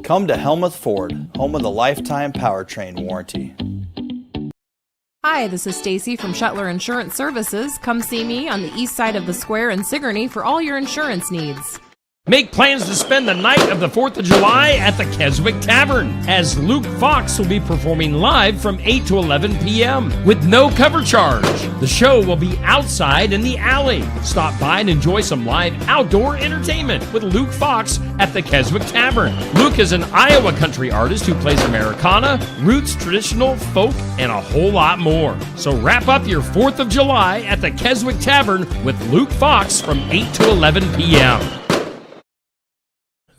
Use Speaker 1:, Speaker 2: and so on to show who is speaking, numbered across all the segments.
Speaker 1: Come to Helmuth Ford, home of the lifetime powertrain warranty.
Speaker 2: Hi, this is Stacy from Shetler Insurance Services. Come see me on the east side of the square in Sigourney for all your insurance needs.
Speaker 3: Make plans to spend the night of the 4th of July at the Keswick Tavern, as Luke Fox will be performing live from 8 to 11 p.m. with no cover charge. The show will be outside in the alley. Stop by and enjoy some live outdoor entertainment with Luke Fox at the Keswick Tavern. Luke is an Iowa country artist who plays Americana, roots, traditional, folk, and a whole lot more. So wrap up your 4th of July at the Keswick Tavern with Luke Fox from 8 to 11 p.m.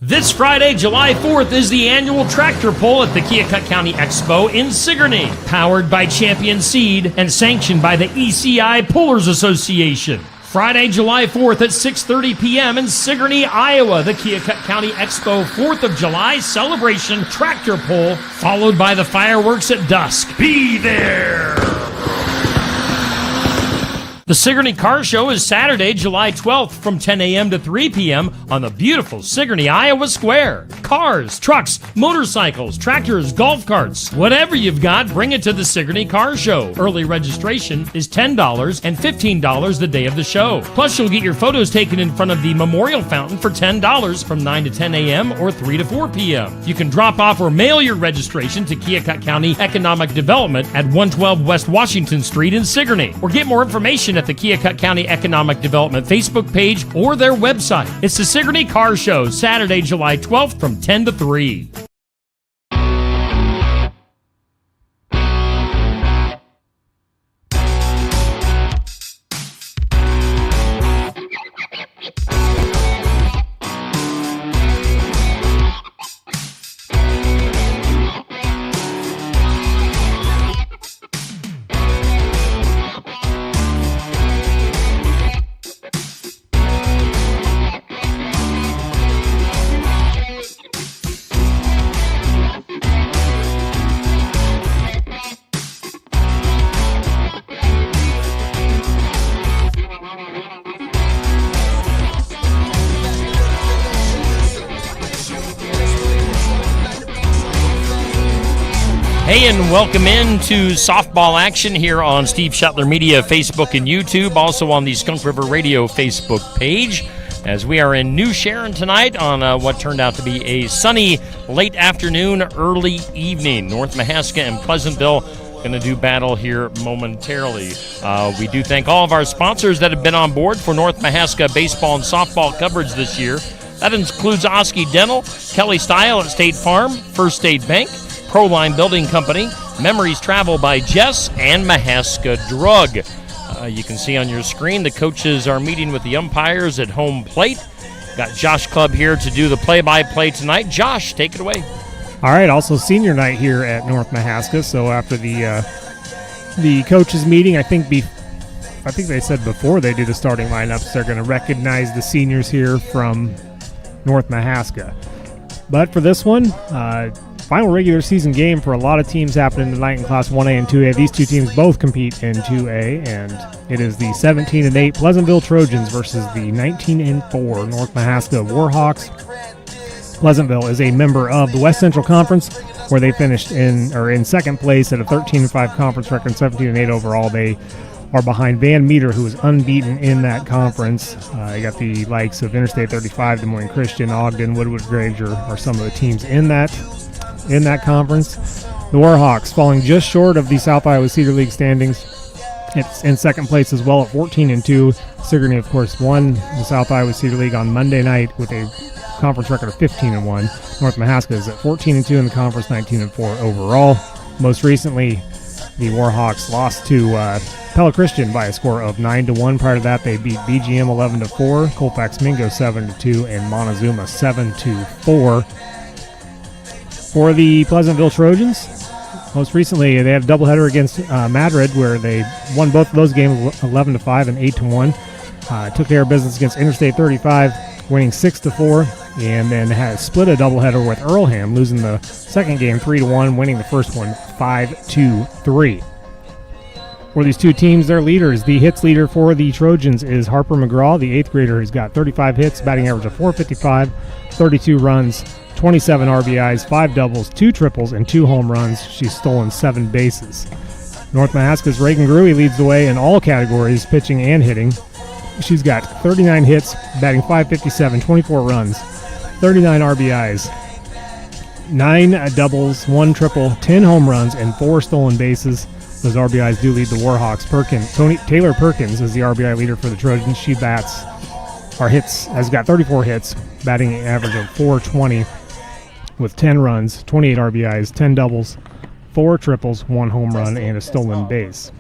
Speaker 3: This Friday, July 4th, is the annual tractor pull at the Keokuk County Expo in Sigourney, powered by Champion Seed and sanctioned by the ECI Pullers Association. Friday, July 4th at 6:30 p.m. in Sigourney, Iowa, the Keokuk County Expo 4th of July celebration tractor pull, followed by the fireworks at dusk. Be there! The Sigourney Car Show is Saturday, July 12th from 10 a.m. to 3 p.m. on the beautiful Sigourney, Iowa Square. Cars, trucks, motorcycles, tractors, golf carts, whatever you've got, bring it to the Sigourney Car Show. Early registration is $10 and $15 the day of the show. Plus, you'll get your photos taken in front of the Memorial Fountain for $10 from 9 to 10 a.m. or 3 to 4 p.m. You can drop off or mail your registration to Keokuk County Economic Development at 112 West Washington Street in Sigourney, or get more information at the Keokuk County Economic Development Facebook page or their website. It's the Sigourney Car Show, Saturday, July 12th from 10 to 3. Hey, and welcome into softball action here on Steve Shetler Media Facebook and YouTube, also on the Skunk River Radio Facebook page, as we are in New Sharon tonight on what turned out to be a sunny late afternoon, early evening. North Mahaska and Pleasantville going to do battle here momentarily. We do thank all of our sponsors that have been on board for North Mahaska baseball and softball coverage this year. That includes Oski Dental, Kelly Style at State Farm, First State Bank, Proline Building Company, Memories Travel by Jess, and Mahaska Drug. You can see on your screen the coaches are meeting with the umpires at home plate. Got Josh Clubb here to do the play-by-play tonight. Josh, take it away.
Speaker 4: All right, also senior night here at North Mahaska. So after the coaches meeting, I think they said before they do the starting lineups, they're going to recognize the seniors here from North Mahaska. But for this one, final regular season game for a lot of teams happening tonight in Class 1A and 2A. These two teams both compete in 2A, and it is the 17-8 Pleasantville Trojans versus the 19-4 North Mahaska Warhawks. Pleasantville is a member of the West Central Conference, where they finished in second place at a 13-5 conference record, 17-8 overall. They are behind Van Meter, who is unbeaten in that conference. You got the likes of Interstate 35, Des Moines Christian, Ogden, Woodward Grange are some of the teams in that conference. The Warhawks falling just short of the South Iowa Cedar League standings. It's in second place as well at 14-2. Sigourney, of course, won the South Iowa Cedar League on Monday night with a conference record of 15-1. North Mahaska is at 14-2 in the conference, 19-4 overall. Most recently, the Warhawks lost to Pella Christian by a score of 9-1. Prior to that, they beat BGM 11-4, Colfax Mingo 7-2, and Montezuma 7-4. For the Pleasantville Trojans, most recently they had a doubleheader against Madrid, where they won both of those games 11-5 and 8-1. Took care of business against Interstate 35, winning 6-4, and then had split a doubleheader with Earlham, losing the second game 3-1, winning the first one 5-3. For these two teams, their leaders, the hits leader for the Trojans is Harper McGraw, the 8th grader, who's got 35 hits, batting average of .455, 32 runs, 27 RBIs, 5 doubles, 2 triples, and 2 home runs. She's stolen 7 bases. North Mahaska's Reagan Gruey leads the way in all categories, pitching and hitting. She's got 39 hits, batting .557, 24 runs, 39 RBIs, 9 doubles, 1 triple, 10 home runs, and 4 stolen bases. Those RBIs do lead the Warhawks. Taylor Perkins is the RBI leader for the Trojans. She has got 34 hits, batting an average of .420 with 10 runs, 28 RBIs, 10 doubles, 4 triples, 1 home run, and a stolen base.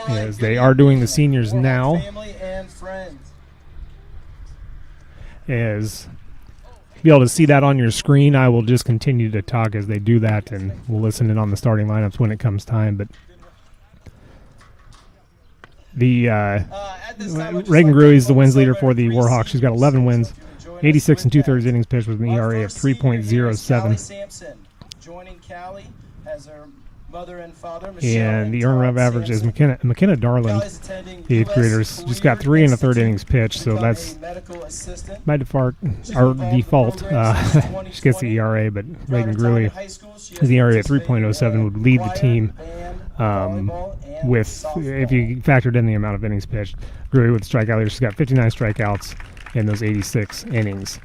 Speaker 4: As they are doing the seniors now. As you'll be able to see that on your screen, I will just continue to talk as they do that, and we'll listen in on the starting lineups when it comes time. But the Reagan Gruey is the wins leader for the Warhawks. She's got 11 wins, 86 and 2/3 innings pitched with an ERA of 3.07.
Speaker 5: Joining Callie as her mother and father.
Speaker 4: And the earned run average is McKenna Darland, the 8th graders, just got 3 1/3 innings pitched, so that's by default. She gets the ERA, but Reagan Gruey, his ERA at 3.07 would lead the team with, if you factored in the amount of innings pitched. Gruey with strikeout leader, she's got 59 strikeouts in those 86 innings.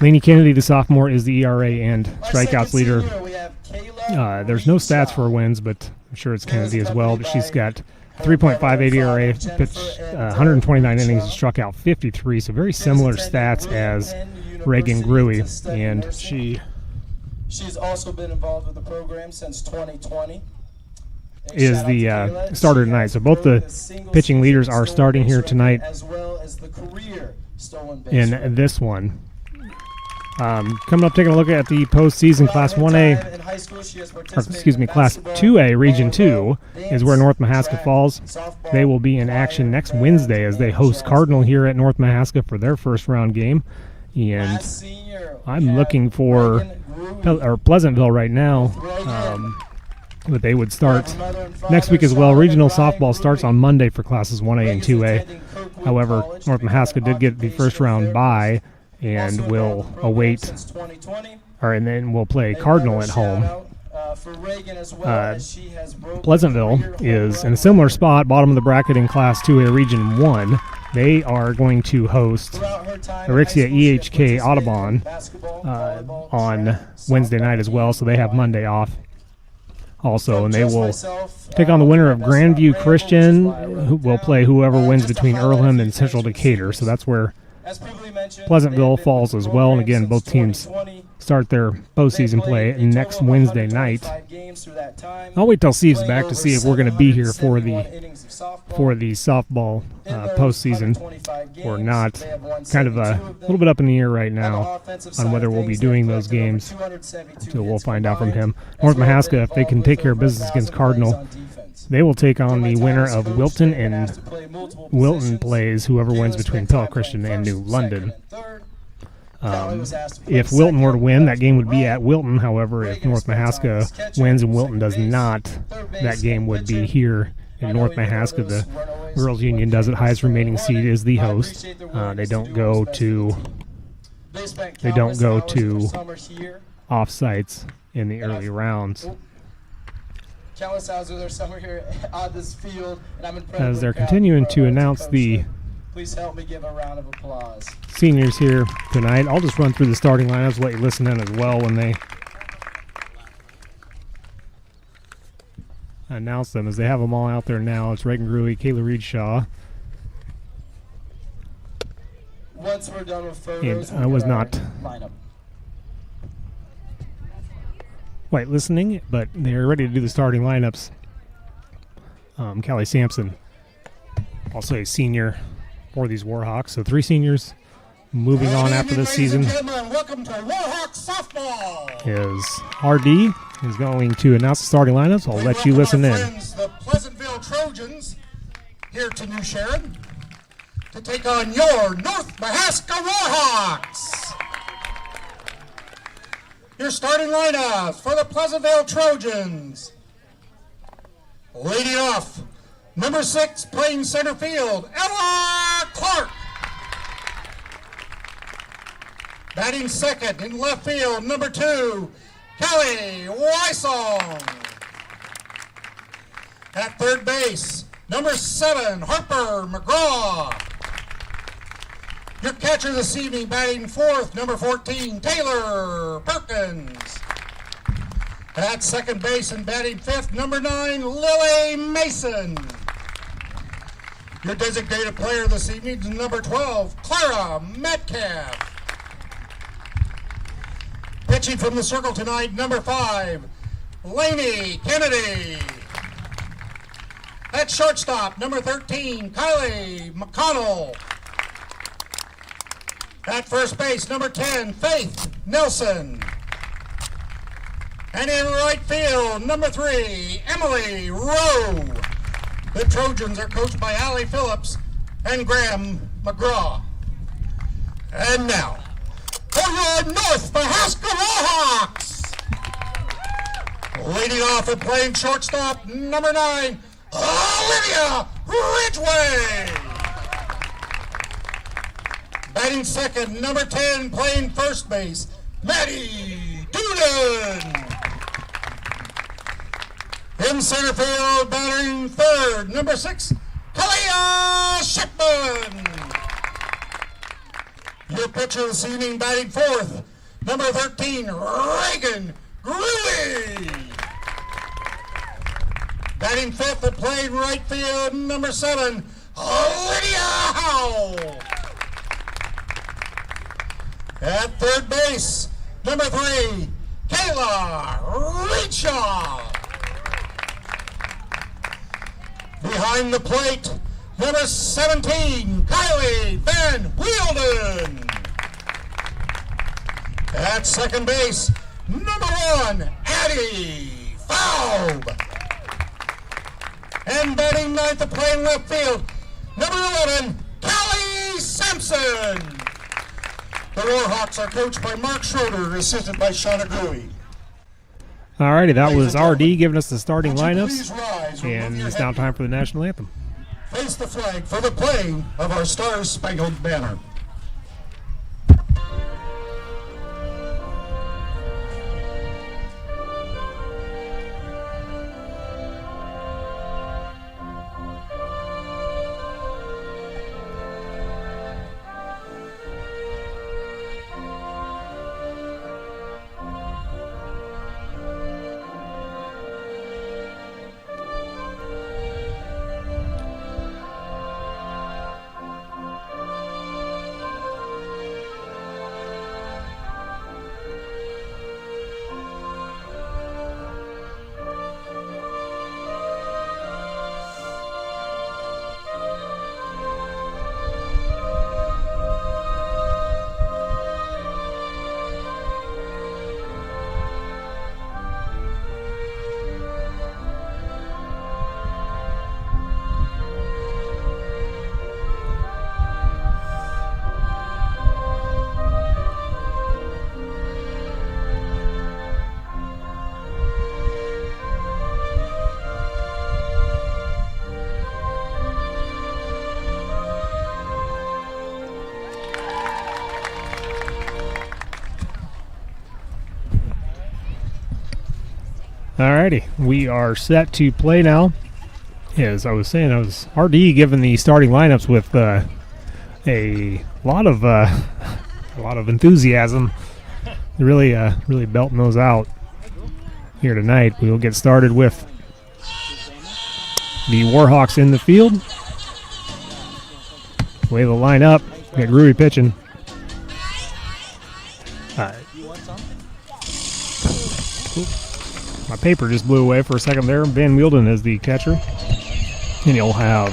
Speaker 4: Lainey Kennedy, the sophomore, is the ERA and strikeouts leader. There's no stats for wins, but I'm sure it's Kennedy as well. But she's got 3.58 ERA, pitched 129 innings, and struck out 53. So very similar stats as Reagan Gruey, and
Speaker 5: she's also been involved with the program since 2020.
Speaker 4: Is the starter tonight. So both the pitching leaders are starting here tonight in this one. Coming up, taking a look at the postseason Class 1A, Class 2A, Region 2 is where North Mahaska falls. They will be in action next Wednesday as they host Cardinal here at North Mahaska for their first round game. And I'm looking for Pleasantville right now, but they would start next week as well. Regional softball starts on Monday for Classes 1A and 2A. However, North Mahaska did get the first round bye, and will await, and then we'll play Cardinal at home. Pleasantville is in a similar spot, bottom of the bracket in Class 2A Region 1. They are going to host Erixia EHK Audubon on Wednesday night as well, so they have Monday off also, and they will take on the winner of Grandview Christian, who will play whoever wins between Earlham and Central Decatur. So that's where Pleasantville falls as well. And again, both teams start their postseason play next Wednesday night. I'll wait till Steve's back to see if we're going to be here for the softball postseason or not. Kind of a little bit up in the air right now on whether we'll be doing those games. So we'll find out from him. North Mahaska, if they can take care of business against Cardinal, they will take on the winner of Wilton, and Wilton plays whoever wins between Pell Christian and New London. If Wilton were to win, that game would be at Wilton. However, if North Mahaska wins and Wilton does not, that game would be here in North Mahaska. The Girls Union does it. Highest remaining seed is the host. They don't go to off-sites in the early rounds. As they're continuing to announce the
Speaker 5: please help me give a round of applause.
Speaker 4: Seniors here tonight. I'll just run through the starting lineups, let you listen in as well when they announce them, as they have them all out there now. It's Reagan Gruey, Kayla Reed-Shaw.
Speaker 5: Once we're done with photos,
Speaker 4: and I was not
Speaker 5: lineup.
Speaker 4: quite listening, but they're ready to do the starting lineups. Callie Sampson, also a senior for these Warhawks. So 3 seniors moving on after this season.
Speaker 5: Welcome to Warhawk softball.
Speaker 4: Is RD is going to announce the starting lineups. I'll let you listen in.
Speaker 6: The Pleasantville Trojans here to New Sharon to take on your North Mahaska Warhawks. Your starting lineups for the Pleasantville Trojans. Leading off, number 6, playing center field, Ella Clark. Batting second in left field, number 2, Kelly Weissong. At third base, number 7, Harper McGraw. Your catcher this evening, batting fourth, number 14, Taylor Perkins. At second base and batting fifth, number 9, Lily Mason. Your designated player this evening is number 12, Clara Metcalf. Pitching from the circle tonight, number 5, Lainey Kennedy. At shortstop, number 13, Kylie McConnell. At first base, number 10, Faith Nelson. And in right field, number 3, Emily Rowe. The Trojans are coached by Allie Phillips and Graham McGraw. And now, for your North Mahaska Warhawks! Leading off and playing shortstop, number 9, Olivia Ridgway. Batting second, number 10, playing first base, Maddie Doonan. In center field, batting third, number 6, Kalia Shipman. Your pitcher this evening, batting fourth, number 13, Reagan Greeley. Batting fifth and playing right field, number 7, Lydia Howell. At third base, number 3, Kayla Reachaw. Behind the plate, number 17, Kylie Van Wielden. At second base, number 1, Addie Faub. And batting ninth and playing left field, number 11, Callie Sampson. The Warhawks are coached by Mark Schroeder, assisted by Shauna Gruey.
Speaker 4: Alrighty, that was RD giving us the starting
Speaker 6: Would you
Speaker 4: lineups,
Speaker 6: please rise, remove
Speaker 4: and
Speaker 6: your
Speaker 4: it's now
Speaker 6: head,
Speaker 4: time for the national anthem.
Speaker 6: face the flag for the playing of our Star-Spangled Banner.
Speaker 4: Alrighty, we are set to play now. As I was saying, I was RD given the starting lineups with a lot of enthusiasm. Really belting those out here tonight. We will get started with the Warhawks in the field. Way the line up. Got Gruey pitching. My paper just blew away for a second there. Van Wielden is the catcher. And you'll have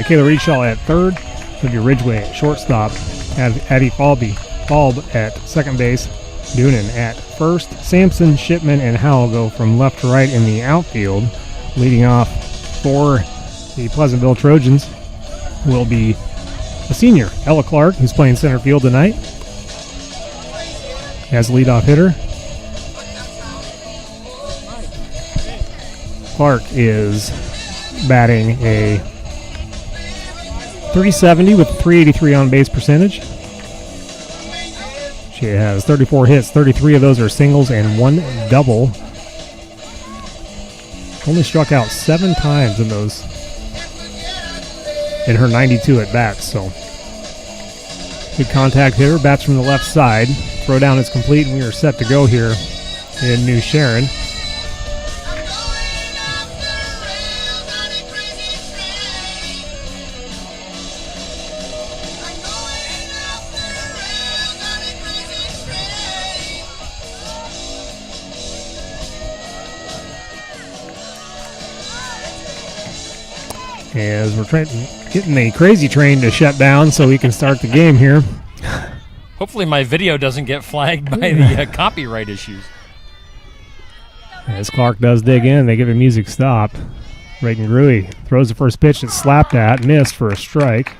Speaker 4: Kayla Reedshaw at third. With your Ridgway at shortstop. Addie Falb at second base. Doonan at first. Sampson, Shipman, and Howell go from left to right in the outfield. Leading off for the Pleasantville Trojans will be a senior, Ella Clark, who's playing center field tonight as leadoff hitter. Clark is batting a .370 with a .383 on base percentage. She She has 34 hits, 33 of those are singles and 1 double. Only struck out 7 times in those, in her 92 at bats. So good contact hitter, bats from the left side. Throw down is complete, and we are set to go here in New Sharon. As we're getting the crazy train to shut down so we can start the game here.
Speaker 3: Hopefully my video doesn't get flagged by the copyright issues.
Speaker 4: As Clark does dig in, they give a music stop. Reagan Gruey throws the first pitch that's slapped at, missed for a strike.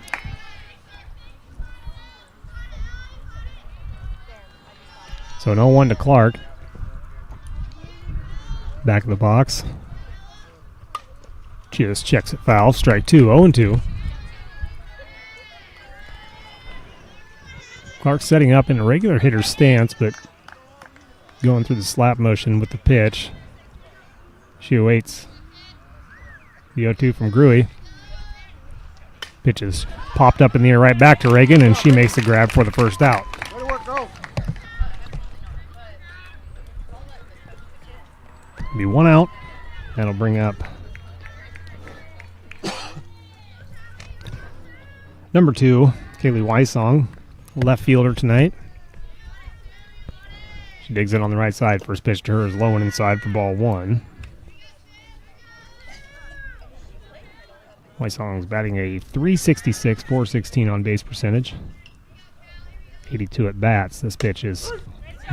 Speaker 4: So 0-1 to Clark. Back of the box. She just checks it foul. Strike 2, 0-2. Clark setting up in a regular hitter stance, but going through the slap motion with the pitch. She awaits the 0-2 from Gruey. Pitch is popped up in the air right back to Reagan, and she makes the grab for the first out. Be 1 out. That'll bring up number 2, Kaylee Wysong, left fielder tonight. She digs in on the right side. First pitch to her is low and inside for ball 1. Wysong's batting a .366, .416 on base percentage. 82 at bats. This pitch is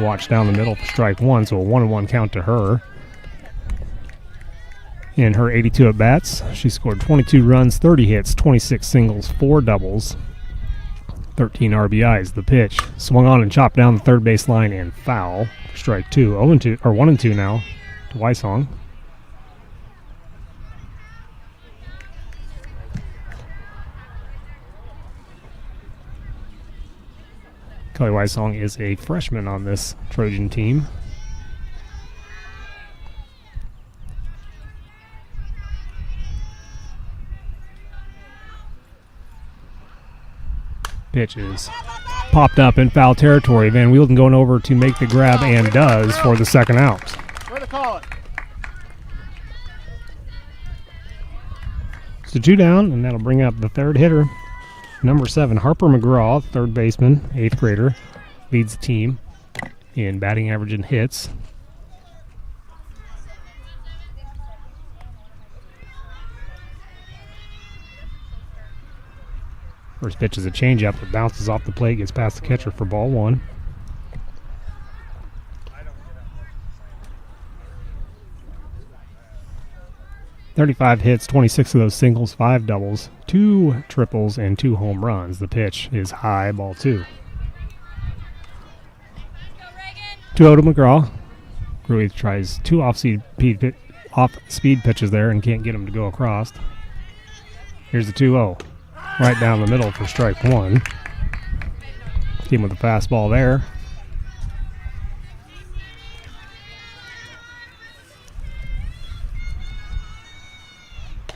Speaker 4: watched down the middle for strike 1, so a 1-1 count to her. In her 82 at bats, she scored 22 runs, 30 hits, 26 singles, 4 doubles, 13 RBIs. The pitch swung on and chopped down the third base line and foul. Strike 2, 0-2, or 1-2 now to Wysong. Kelly Wysong is a freshman on this Trojan team. Pitch is popped up in foul territory. Van Wielden going over to make the grab and does for the second out.
Speaker 7: Where to call it?
Speaker 4: So 2 down, and that'll bring up the third hitter. Number 7, Harper McGraw, third baseman, 8th grader, leads the team in batting average and hits. First pitch is a changeup that bounces off the plate, gets past the catcher for ball 1. .35 hits, 26 of those singles, 5 doubles, 2 triples, and 2 home runs. The pitch is high, ball 2. 2-0 to McGraw. Gruey tries 2 off-speed pitches there and can't get him to go across. Here's the 2-0. Right down the middle for strike 1. Team with a fastball there.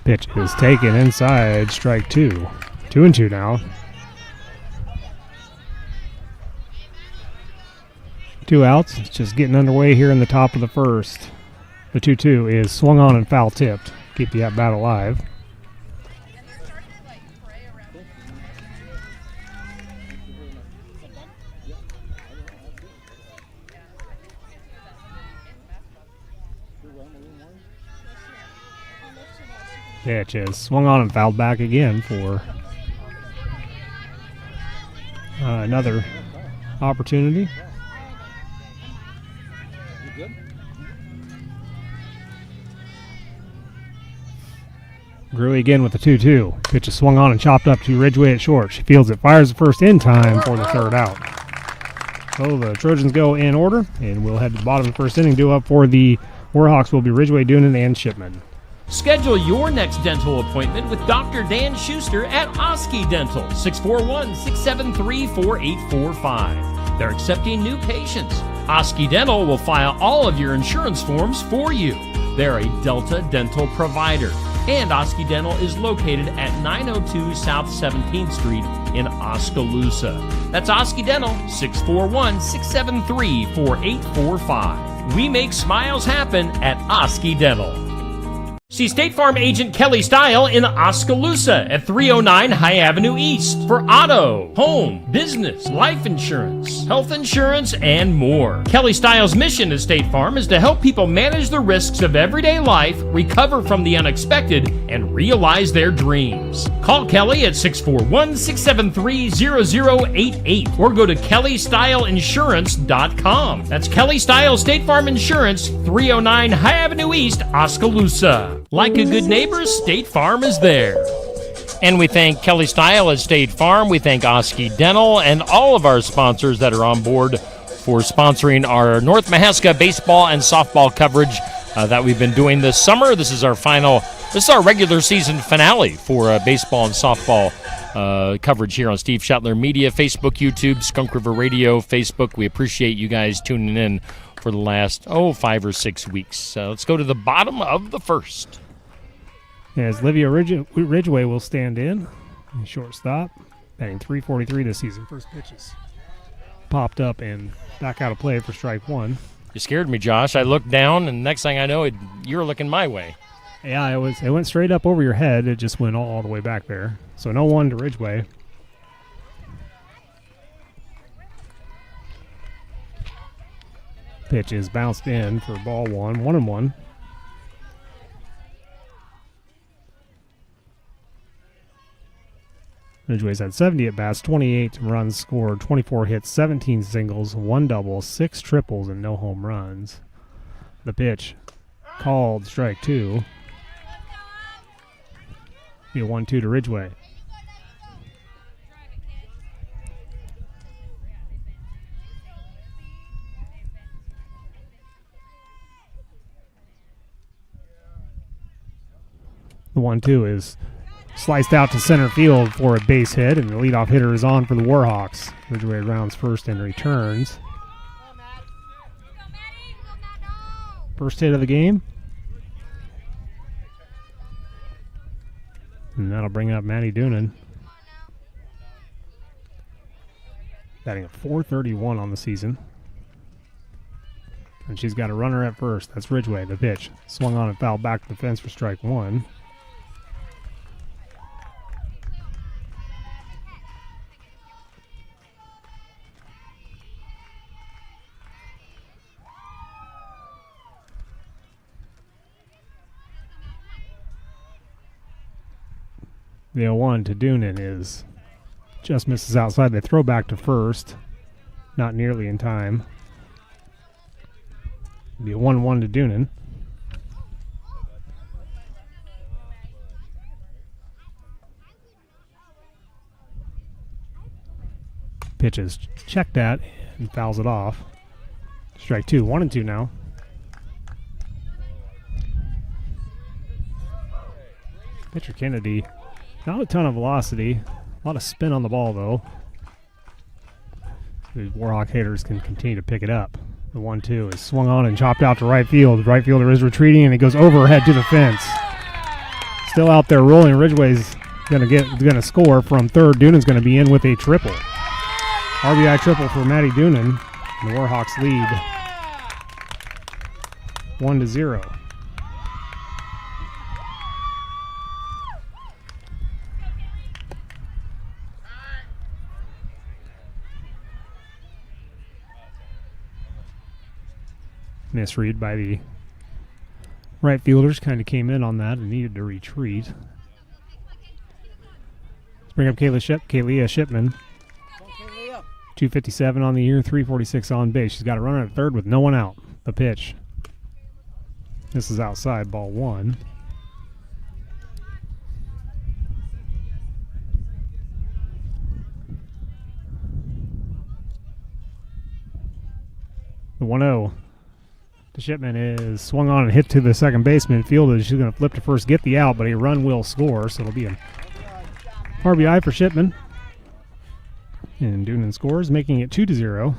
Speaker 4: Pitch is taken inside, strike 2. 2-2 now. 2 outs. It's just getting underway here in the top of the first. The 2-2 is swung on and foul tipped. Keep the at-bat alive. Pitch is swung on and fouled back again for another opportunity. Gruey again with the 2-2. Pitch is swung on and chopped up to Ridgway at short. She fields it, fires the first in time for the third out. So the Trojans go in order, and we'll head to the bottom of the first inning. Due up for the Warhawks will be Ridgway, Doonan, and Shipman.
Speaker 3: Schedule your next dental appointment with Dr. Dan Schuster at Oski Dental, 641-673-4845. They're accepting new patients. Oski Dental will file all of your insurance forms for you. They're a Delta dental provider. And Oski Dental is located at 902 South 17th Street in Oskaloosa. That's Oski Dental, 641-673-4845. We make smiles happen at Oski Dental. See State Farm agent Kelly Style in Oskaloosa at 309 High Avenue East for auto, home, business, life insurance, health insurance, and more. Kelly Style's mission at State Farm is to help people manage the risks of everyday life, recover from the unexpected, and realize their dreams. Call Kelly at 641-673-0088 or go to kellystyleinsurance.com. That's Kelly Style State Farm Insurance, 309 High Avenue East, Oskaloosa. Like a good neighbor, State Farm is there. And we thank Kelly Style at State Farm. We thank Oski Dental and all of our sponsors that are on board for sponsoring our North Mahaska baseball and softball coverage that we've been doing this summer. This is our regular season finale for baseball and softball coverage here on Steve Shetler Media, Facebook, YouTube, Skunk River Radio, Facebook. We appreciate you guys tuning in for the last, 5 or 6 weeks. Let's go to the bottom of the first.
Speaker 4: As Livia Ridgway will stand in shortstop, batting .343 this season. First pitches popped up and back out of play for strike one.
Speaker 3: You scared me, Josh. I looked down, and next thing I know, you were looking my way.
Speaker 4: Yeah, it went straight up over your head. It just went all the way back there. So 0-1 to Ridgway. Pitch is bounced in for ball one, 1-1. Ridgway's had 70 at-bats, 28 runs scored, 24 hits, 17 singles, 1 double, 6 triples, and no home runs. The pitch called strike two. Be a 1-2 to Ridgway. The 1-2 is sliced out to center field for a base hit, and the leadoff hitter is on for the Warhawks. Ridgway rounds first and returns. First hit of the game. And that'll bring up Maddie Doonan. Batting a .431 on the season. And she's got a runner at first. That's Ridgway. The pitch swung on and fouled back to the fence for strike one. The 0-1 to Doonan is just misses outside. They throw back to first. Not nearly in time. It'll be a 1-1 to Doonan. Pitches checked at and fouls it off. Strike two, 1-2 now. Pitcher Kennedy. Not a ton of velocity. A lot of spin on the ball, though. The Warhawk hitters can continue to pick it up. The 1-2 is swung on and chopped out to right field. The right fielder is retreating, and it goes overhead to the fence. Still out there rolling. Ridgway's gonna score from third. Doonan's going to be in with a triple. RBI triple for Maddie Doonan. And the Warhawks lead 1-0. Misread by the right fielders. Kind of came in on that and needed to retreat. Let's bring up Kaylia Shipman. 257 on the year, 346 on base. She's got a runner at third with no one out. The pitch. This is outside, ball one. The 1-0. The Shipman is swung on and hit to the second baseman. Fielded. She's going to flip to first, get the out, but a run will score, so it'll be an RBI for Shipman. And Doonan scores, making it 2-0.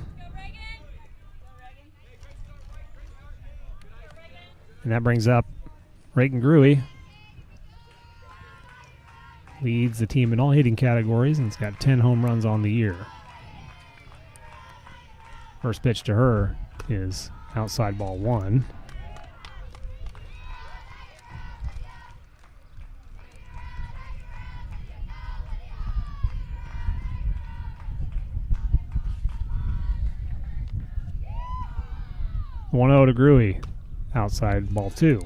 Speaker 4: And that brings up Reagan Gruey. Leads the team in all hitting categories and has got 10 home runs on the year. First pitch to her is outside ball 1. One 0 to Gruey. Outside ball 2.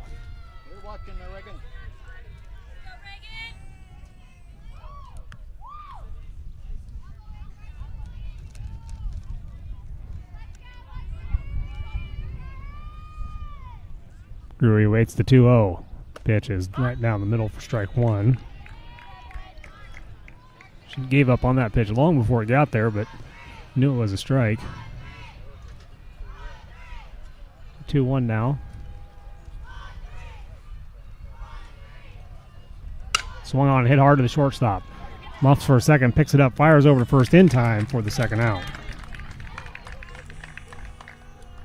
Speaker 4: Gruey waits the 2-0. Pitch is right down the middle for strike 1. She gave up on that pitch long before it got there, but knew it was a strike. 2-1 now. Swung on and hit hard to the shortstop. Muffs for a second, picks it up, fires over to first in time for the second out.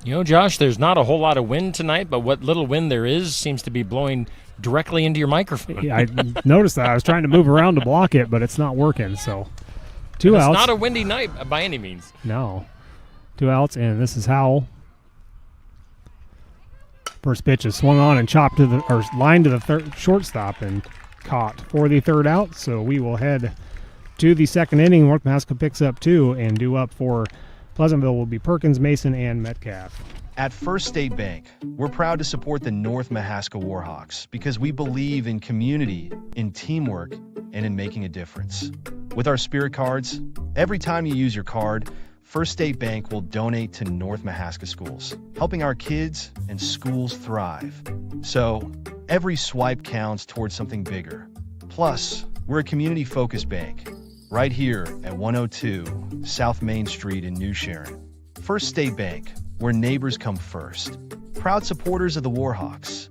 Speaker 3: You know, Josh, there's not a whole lot of wind tonight, but what little wind there is seems to be blowing directly into your microphone.
Speaker 4: Yeah, I noticed that. I was trying to move around to block it, but it's not working. So 2 outs.
Speaker 3: It's not a windy night by any means.
Speaker 4: No. 2 outs, and this is Howell. First pitch is swung on and chopped to the or lined to the shortstop and caught for the third out. So we will head to the second inning. North Mahaska picks up 2, and due up for Pleasantville will be Perkins, Mason, and Metcalf.
Speaker 7: At First State Bank, we're proud to support the North Mahaska Warhawks because we believe in community, in teamwork, and in making a difference. With our Spirit cards, every time you use your card, First State Bank will donate to North Mahaska schools, helping our kids and schools thrive. So, every swipe counts towards something bigger. Plus, we're a community-focused bank, right here at 102 South Main Street in New Sharon. First State Bank, where neighbors come first. Proud supporters of the Warhawks.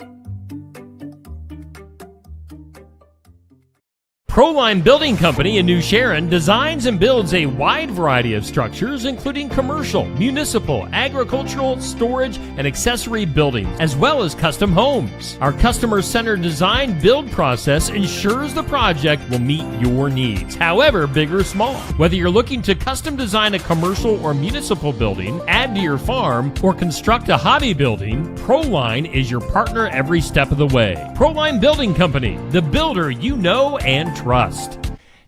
Speaker 3: Proline Building Company in New Sharon designs and builds a wide variety of structures, including commercial, municipal, agricultural, storage, and accessory buildings, as well as custom homes. Our customer-centered design build process ensures the project will meet your needs, however big or small. Whether you're looking to custom design a commercial or municipal building, add to your farm, or construct a hobby building, Proline is your partner every step of the way. Proline Building Company, the builder you know and trust.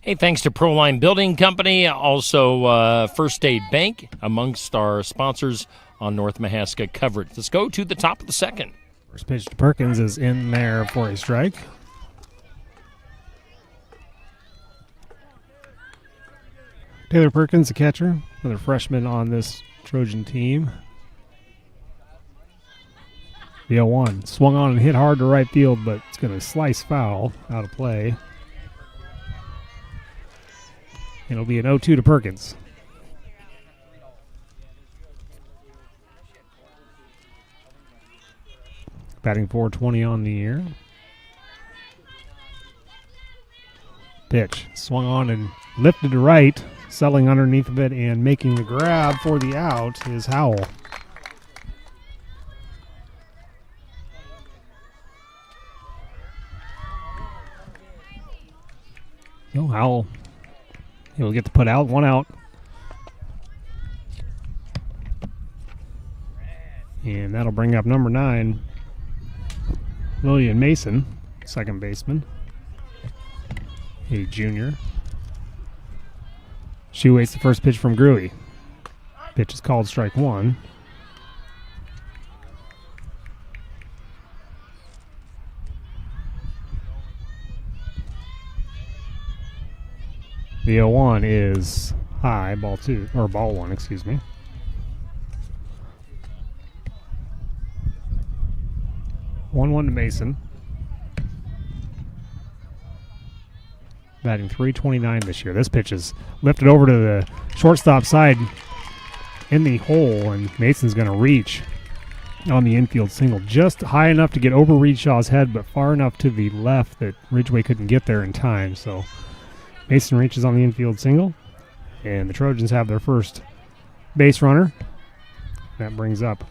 Speaker 3: Hey, thanks to Proline Building Company, also First State Bank, amongst our sponsors on North Mahaska coverage. Let's go to the top of the second.
Speaker 4: First pitch to Perkins is in there for a strike. Taylor Perkins, the catcher, another freshman on this Trojan team. The 0-1 swung on and hit hard to right field, but it's going to slice foul out of play. It'll be an 0-2 to Perkins. Batting .420 on the year. Pitch swung on and lifted to right, settling underneath of it and making the grab for the out is Howell. Howell. He'll get to put out, 1 out. And that'll bring up number 9, Lillian Mason, second baseman, a junior. She waits the first pitch from Gruey. Pitch is called strike 1. The 0-1 is high, ball 1, excuse me. (1-1) to Mason. Batting .329 this year. This pitch is lifted over to the shortstop side in the hole, and Mason's going to reach on the infield single. Just high enough to get over Reedshaw's head, but far enough to the left that Ridgeway couldn't get there in time. So Mason reaches on the infield single. And the Trojans have their first base runner. That brings up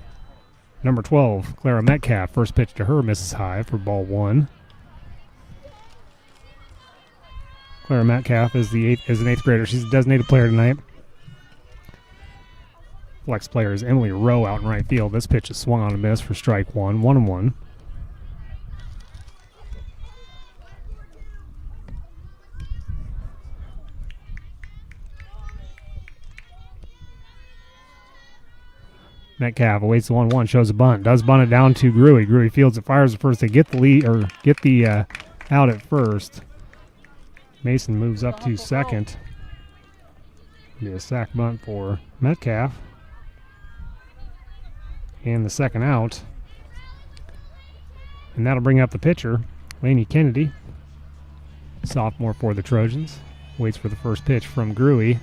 Speaker 4: number 12, Clara Metcalf. First pitch to her misses high for ball 1. Clara Metcalf is an 8th grader. She's a designated player tonight. Flex player is Emily Rowe out in right field. This pitch is swung on a miss for strike 1. 1-1. Metcalf awaits the 1-1, shows a bunt, does bunt it down to Gruey. Gruey fields it, fires it first. They get the lead, or get the out at first. Mason moves up to second. Be a sack bunt for Metcalf. And the second out. And that'll bring up the pitcher, Lainey Kennedy. Sophomore for the Trojans. Waits for the first pitch from Gruey.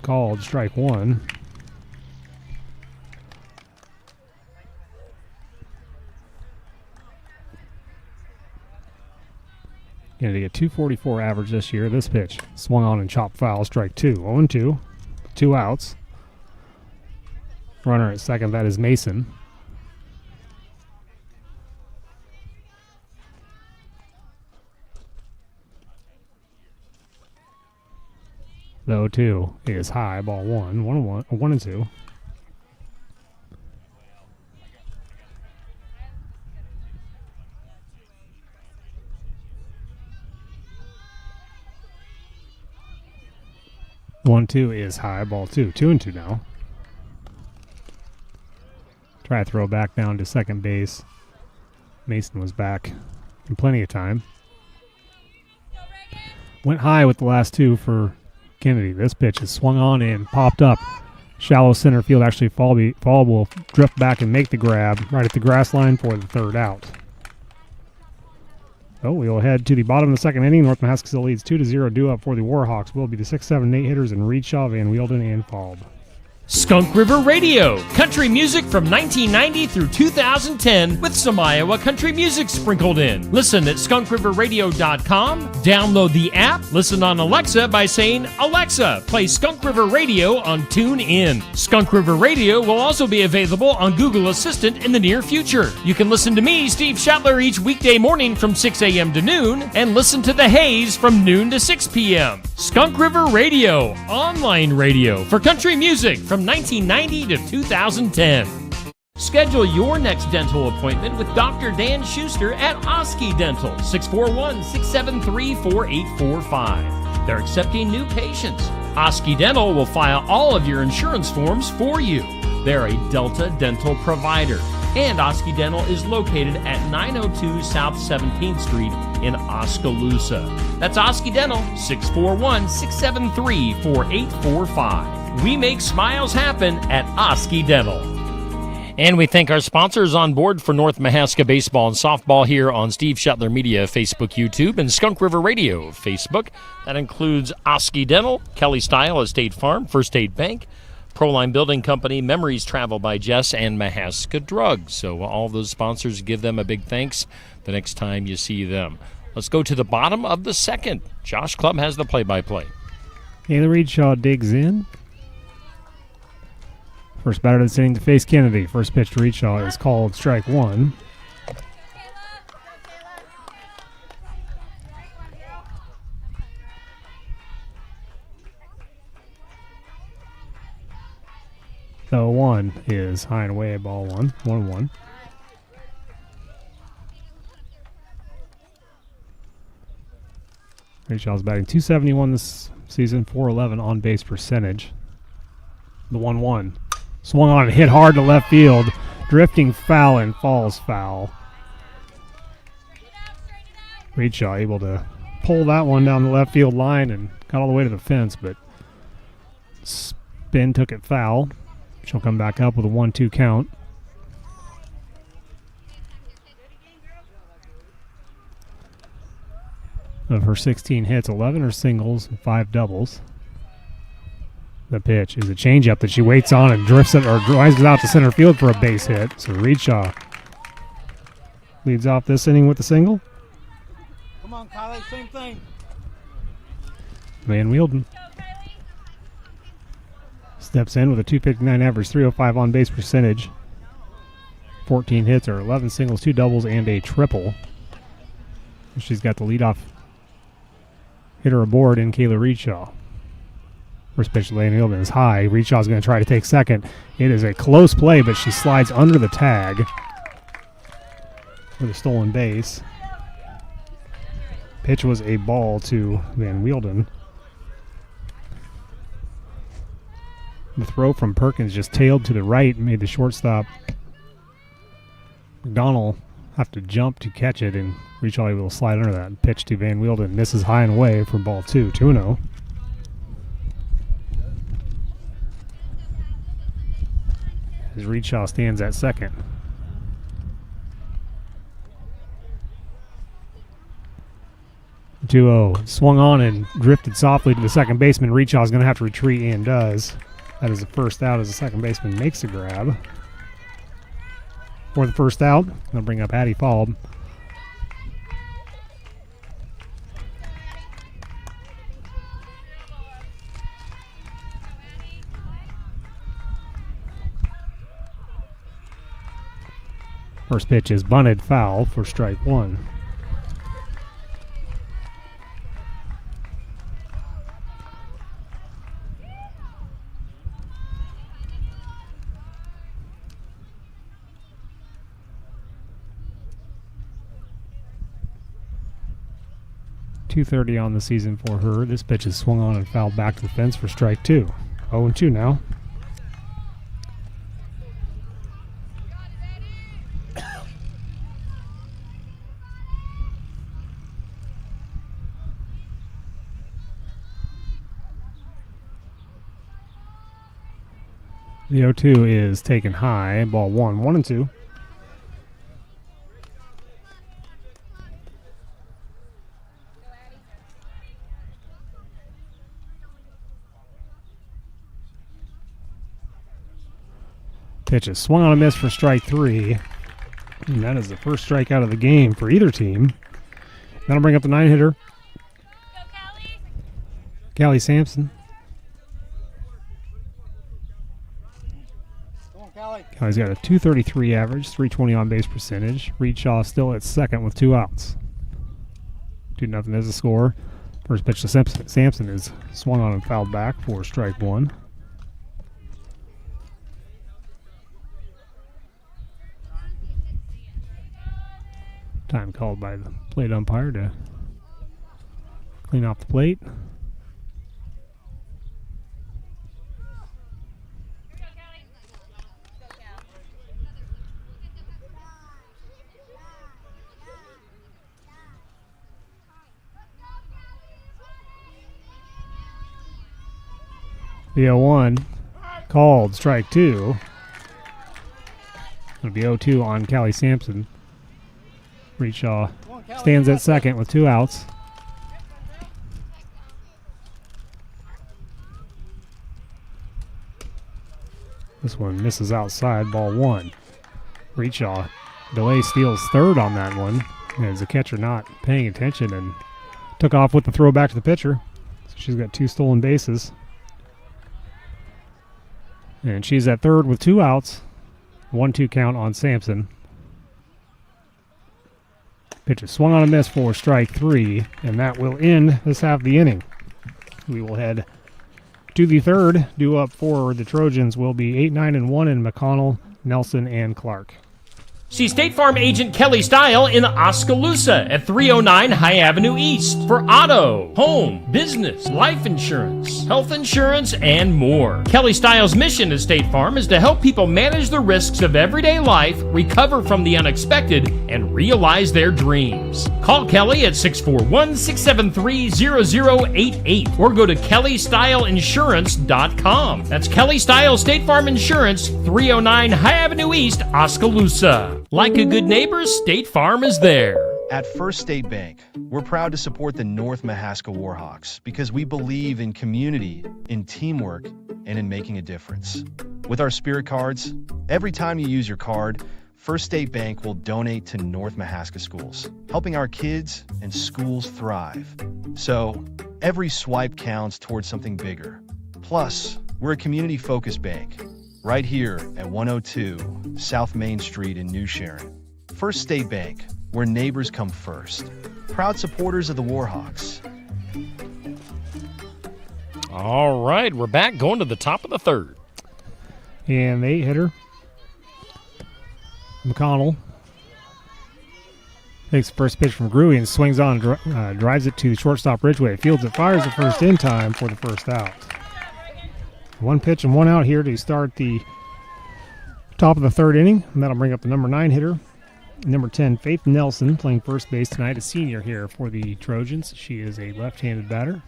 Speaker 4: Called strike 1. Kennedy a .244 average this year. This pitch swung on and chopped foul, strike 2. 0-2. 2 outs. Runner at second, that is Mason. The 0-2 is high, ball 1. 1-2. One two is high, ball 2. 2-2 now. Try to throw back down to second base. Mason was back in plenty of time. Went high with the last 2 for Kennedy. This pitch is swung on and popped up. Shallow center field. Actually, Fall will drift back and make the grab right at the grass line for the third out. So we'll head to the bottom of the second inning. North Mahaska still leads 2-0. Due up for the Warhawks will be the 6, 7, 8 hitters in Reedshaw, Van Wielden, and Falb.
Speaker 3: Skunk River Radio, country music from 1990 through 2010 with some Iowa country music sprinkled in. Listen at skunkriverradio.com, download the app, listen on Alexa by saying, Alexa, play Skunk River Radio on TuneIn. Skunk River Radio will also be available on Google Assistant in the near future. You can listen to me, Steve Shetler, each weekday morning from 6 a.m. to noon, and listen to The Haze from noon to 6 p.m. Skunk River Radio, online radio for country music from 1990 to 2010. Schedule your next dental appointment with Dr. Dan Schuster at Oski Dental, 641-673-4845. They're accepting new patients. Oski Dental will file all of your insurance forms for you. They're a Delta dental provider. And Oski Dental is located at 902 South 17th Street in Oskaloosa. That's Oski Dental, 641-673-4845. We make smiles happen at Oski Dental. And we thank our sponsors on board for North Mahaska Baseball and Softball here on Steve Shetler Media, Facebook, YouTube, and Skunk River Radio, Facebook. That includes Oski Dental, Kelly Style at State Farm, First State Bank, Proline Building Company, Memories Travel by Jess, and Mahaska Drugs. So all those sponsors, give them a big thanks the next time you see them. Let's go to the bottom of the second. Josh Clubb has the play-by-play.
Speaker 4: Taylor Reedshaw digs in. First batter of the inning to face Kennedy. First pitch to Reedshaw is called strike 1. The 1 is high and away, ball 1. 1-1. Reedshaw's batting .271 this season, .411 on base percentage. The 1-1. Swung on and hit hard to left field. Drifting foul and falls foul. Reedshaw able to pull that one down the left field line and got all the way to the fence, but spin took it foul. She'll come back up with a 1-2 count. Of her 16 hits, 11 are singles and 5 doubles. The pitch is a changeup that she waits on and drifts it or drives it out to center field for a base hit. So Reedshaw leads off this inning with a single.
Speaker 8: Come on, Kylie, same thing.
Speaker 4: Van Wielden steps in with a .259 average, .305 on base percentage, 14 hits or 11 singles, 2 doubles, and a triple. She's got the leadoff hitter aboard in Kayla Reedshaw. First pitch to Van Wielden is high. Reedshaw's going to try to take second. It is a close play, but she slides under the tag with a stolen base. Pitch was a ball to Van Wielden. The throw from Perkins just tailed to the right, made the shortstop McDonald have to jump to catch it, and Reedshaw able to slide under that. Pitch to Van Wielden misses high and away for ball 2, 2-0. As Reedshaw stands at second. 2-0. Swung on and drifted softly to the second baseman. Reedshaw is going to have to retreat, and does. That is the first out as the second baseman makes a grab. For the first out, they'll bring up Addie Falb. First pitch is bunted foul for strike 1. .230 on the season for her. This pitch is swung on and fouled back to the fence for strike 2. 0-2 now. The 0-2 is taken high. Ball 1, 1-2. Pitch is swung on a miss for strike 3. And that is the first strikeout of the game for either team. That'll bring up the 9-hitter. Callie Sampson. Callie's got a .233 average, .320 on base percentage. Reedshaw still at second with 2 outs. 2-0 is the score. First pitch to Sampson is swung on and fouled back for strike 1. Time called by the plate umpire to clean off the plate. The 0-1 called strike 2. It'll be 0-2 on Callie Sampson. Reedshaw stands at second with 2 outs. This one misses outside, ball 1. Reedshaw delay steals third on that one, as the catcher not paying attention and took off with the throw back to the pitcher. So she's got 2 stolen bases. And she's at third with 2 outs. 1-2 count on Sampson. Pitch is swung on a miss for strike 3, and that will end this half of the inning. We will head to the third. Due up for the Trojans will be 8-9-1 in McConnell, Nelson, and Clark.
Speaker 3: See State Farm agent Kelly Style in Oskaloosa at 309 High Avenue East for auto, home, business, life insurance, health insurance, and more. Kelly Style's mission at State Farm is to help people manage the risks of everyday life, recover from the unexpected, and realize their dreams. Call Kelly at 641-673-0088 or go to kellystyleinsurance.com. That's Kelly Style State Farm Insurance, 309 High Avenue East, Oskaloosa. Like a good neighbor, State Farm is there.
Speaker 7: At First State Bank, we're proud to support the North Mahaska Warhawks because we believe in community, in teamwork, and in making a difference. With our Spirit Cards, every time you use your card, First State Bank will donate to North Mahaska schools, helping our kids and schools thrive. So, Every swipe counts towards something bigger. Plus, we're a community-focused bank, right here at 102 South Main Street in New Sharon. First State Bank, where neighbors come first. Proud supporters of the Warhawks.
Speaker 3: All right, we're back going to the top of the third.
Speaker 4: And the 8-hitter, McConnell, takes the first pitch from Gruey and swings on, drives it to the shortstop Ridgway. Fields it, fires the first in time for the first out. One pitch and one out here to start the top of the third inning. And that'll bring up the number 9 hitter, number 10, Faith Nelson, playing first base tonight, a senior here for the Trojans. She is a left-handed batter.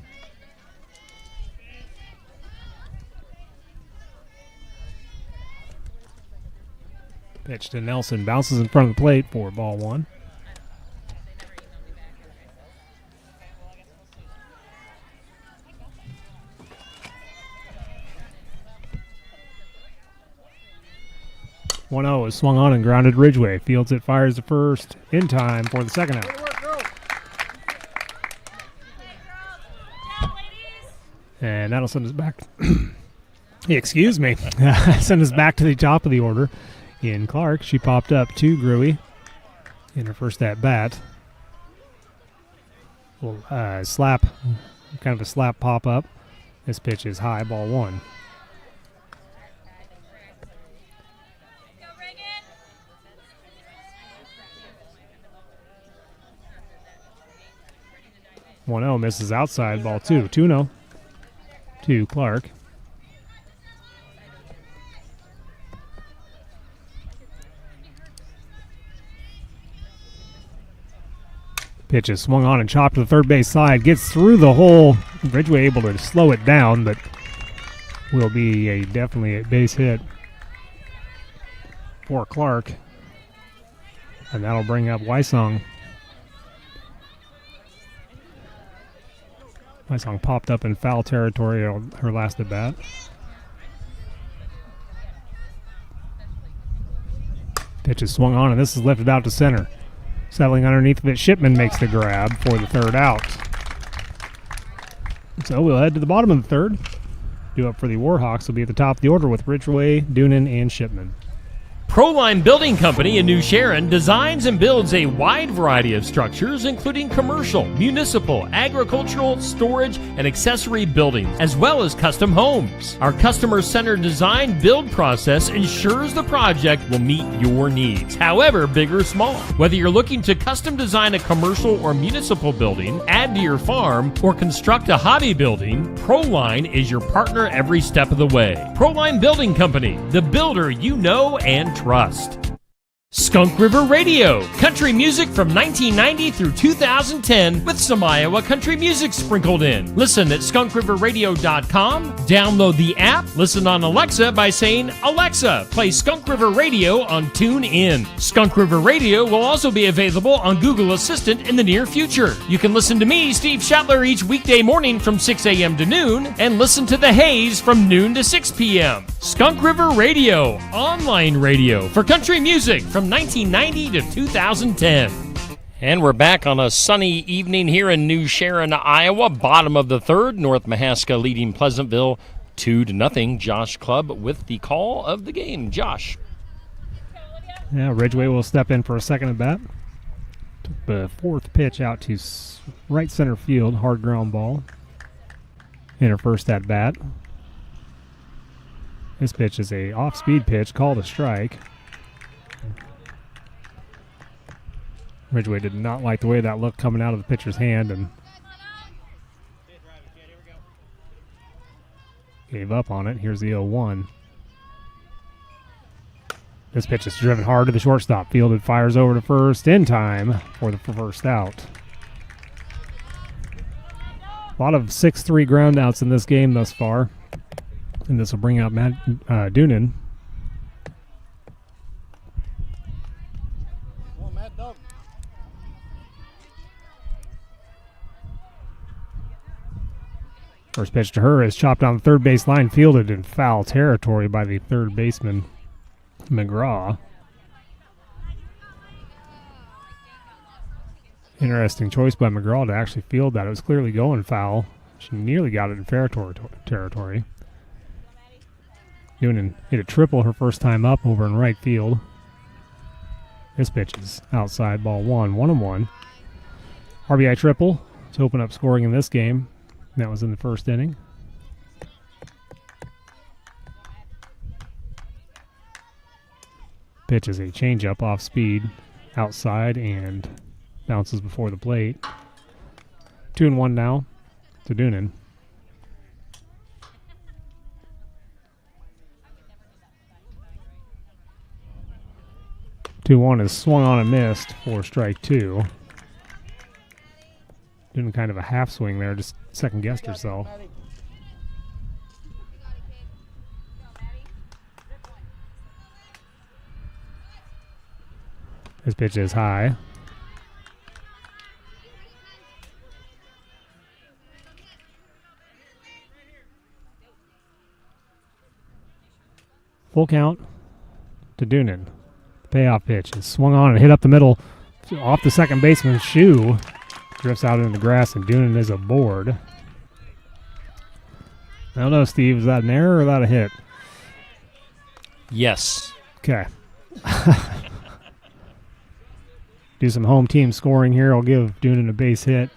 Speaker 4: Pitch to Nelson, bounces in front of the plate for ball one. One-0 is swung on and grounded Ridgway. Fields it, fires the first in time for the second out. And that'll send us back. Excuse me. Send us back to the top of the order. In Clark, she popped up to Gruey in her first at bat. Slap, kind of a slap pop up. This pitch is high, ball one. One-0 misses outside, ball two. 2-0 to Clark. Pitch is swung on and chopped to the third base side. Gets through the hole. Ridgway able to slow it down, but will be definitely a base hit for Clark. And that'll bring up Wysong. Wysong popped up in foul territory on her last at bat. Pitch is swung on, and this is lifted out to center. Settling underneath of it, Shipman makes the grab for the third out. So we'll head to the bottom of the third. Due up for the Warhawks will be at the top of the order with Ridgway, Doonan, and Shipman.
Speaker 3: Proline Building Company in New Sharon designs and builds a wide variety of structures, including commercial, municipal, agricultural, storage, and accessory buildings, as well as custom homes. Our customer-centered design build process ensures the project will meet your needs, however big or small. Whether you're looking to custom design a commercial or municipal building, add to your farm, or construct a hobby building, Proline is your partner every step of the way. Proline Building Company, the builder you know and trust. Skunk River Radio, country music from 1990 through 2010 with some Iowa country music sprinkled in. Listen at skunkriverradio.com, download the app, listen on Alexa by saying, Alexa, play Skunk River Radio on TuneIn. Skunk River Radio will also be available on Google Assistant in the near future. You can listen to me, Steve Shetler, each weekday morning from 6 a.m. to noon, and listen to The Haze from noon to 6 p.m. Skunk River Radio, online radio for country music from 1990 to 2010. And we're back on a sunny evening here in New Sharon, Iowa. Bottom of the third, North Mahaska leading Pleasantville 2-0. Josh Clubb with the call of the game. Josh.
Speaker 4: Yeah, Ridgway will step in for a second at bat. Took the fourth pitch out to right center field, hard ground ball in her first at bat. This pitch is a off-speed pitch, called a strike. Ridgway did not like the way that looked coming out of the pitcher's hand and gave up on it. Here's the 0-1. This pitch is driven hard to the shortstop. Fielded, fires over to first in time for the first out. A lot of 6-3 groundouts in this game thus far. And this will bring out Matt Doonan. First pitch to her is chopped on the third base line, fielded in foul territory by the third baseman, McGraw. Interesting choice by McGraw to actually field that. It was clearly going foul She nearly got it in fair territory. Noonan hit a triple her first time up over in right field. This pitch is outside, ball 1-1. RBI triple to open up scoring in this game. That was in the first inning. Pitch is a changeup off speed, outside, and bounces before the plate. 2-1 now to Doonan. 2-1 is swung on and missed for strike 2. Doing kind of a half swing there, just second guessed herself. This pitch is high. Full count to Doonan. Payoff pitch is swung on and hit up the middle off the second baseman's shoe. Drifts out into the grass, and Doonan is aboard. I don't know, Steve, is that an error or is that a hit?
Speaker 3: Yes.
Speaker 4: Okay. Do some home team scoring here. I'll give Doonan a base hit.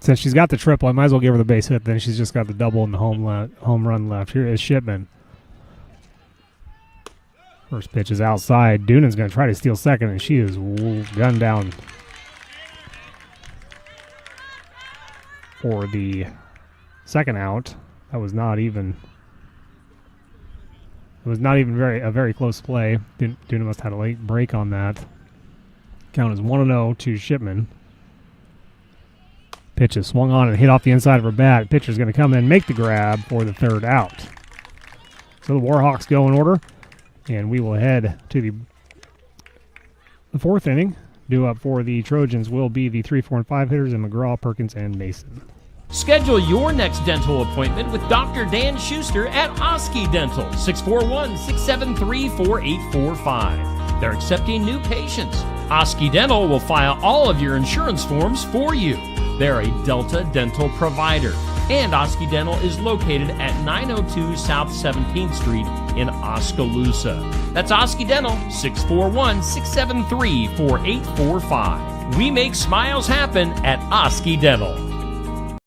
Speaker 4: Since she's got the triple, I might as well give her the base hit. Then she's just got the double and the home run left. Here is Shipman. First pitch is outside. Doonan's going to try to steal second, and she is gunned down for the second out. That was not even. It was not even a very close play. Doonan must have had a late break on that. Count is 1-0 to Shipman. Pitch is swung on and hit off the inside of her bat. Pitcher's going to come in, make the grab for the third out. So the Warhawks go in order, and we will head to the fourth inning. Due up for the Trojans will be the 3, 4, and 5 hitters in McGraw, Perkins, and Mason.
Speaker 3: Schedule your next dental appointment with Dr. Dan Schuster at Oski Dental, 641-673-4845. They're accepting new patients. Oski Dental will file all of your insurance forms for you. They're a Delta dental provider. And Oski Dental is located at 902 South 17th Street in Oskaloosa. That's Oski Dental, 641-673-4845. We make smiles happen at Oski Dental.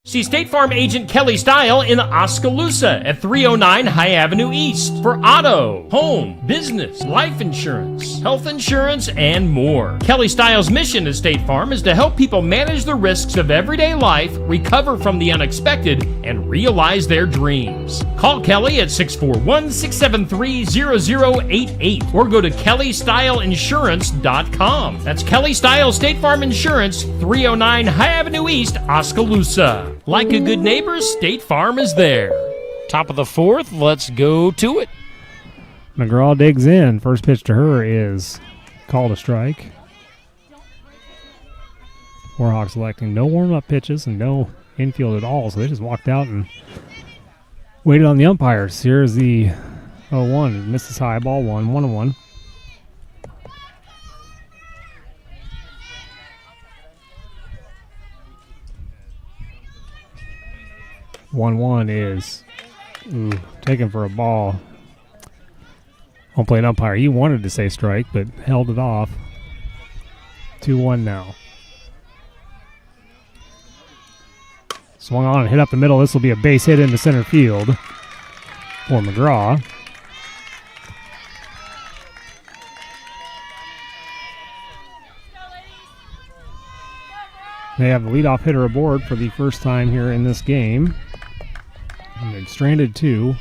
Speaker 3: See State Farm agent Kelly Style in Oskaloosa at 309 High Avenue East for auto, home, business, life insurance, health insurance, and more. Kelly Style's mission at State Farm is to help people manage the risks of everyday life, recover from the unexpected, and realize their dreams. Call Kelly at 641-673-0088 or go to kellystyleinsurance.com. That's Kelly Style State Farm Insurance, 309 High Avenue East, Oskaloosa. Like a good neighbor, State Farm is there. Top of the fourth, let's go to it.
Speaker 4: McGraw digs in. First pitch to her is called a strike. Warhawks electing no warm-up pitches and no infield at all, so they just walked out and waited on the umpires. Here's the 0-1. Misses high, ball 1-1. 1-1 is taken for a ball. Home plate umpire, he wanted to say strike, but held it off. 2-1 now. Swung on and hit up the middle. This will be a base hit into center field for McGraw. They have the leadoff hitter aboard for the first time here in this game. And they've stranded 2.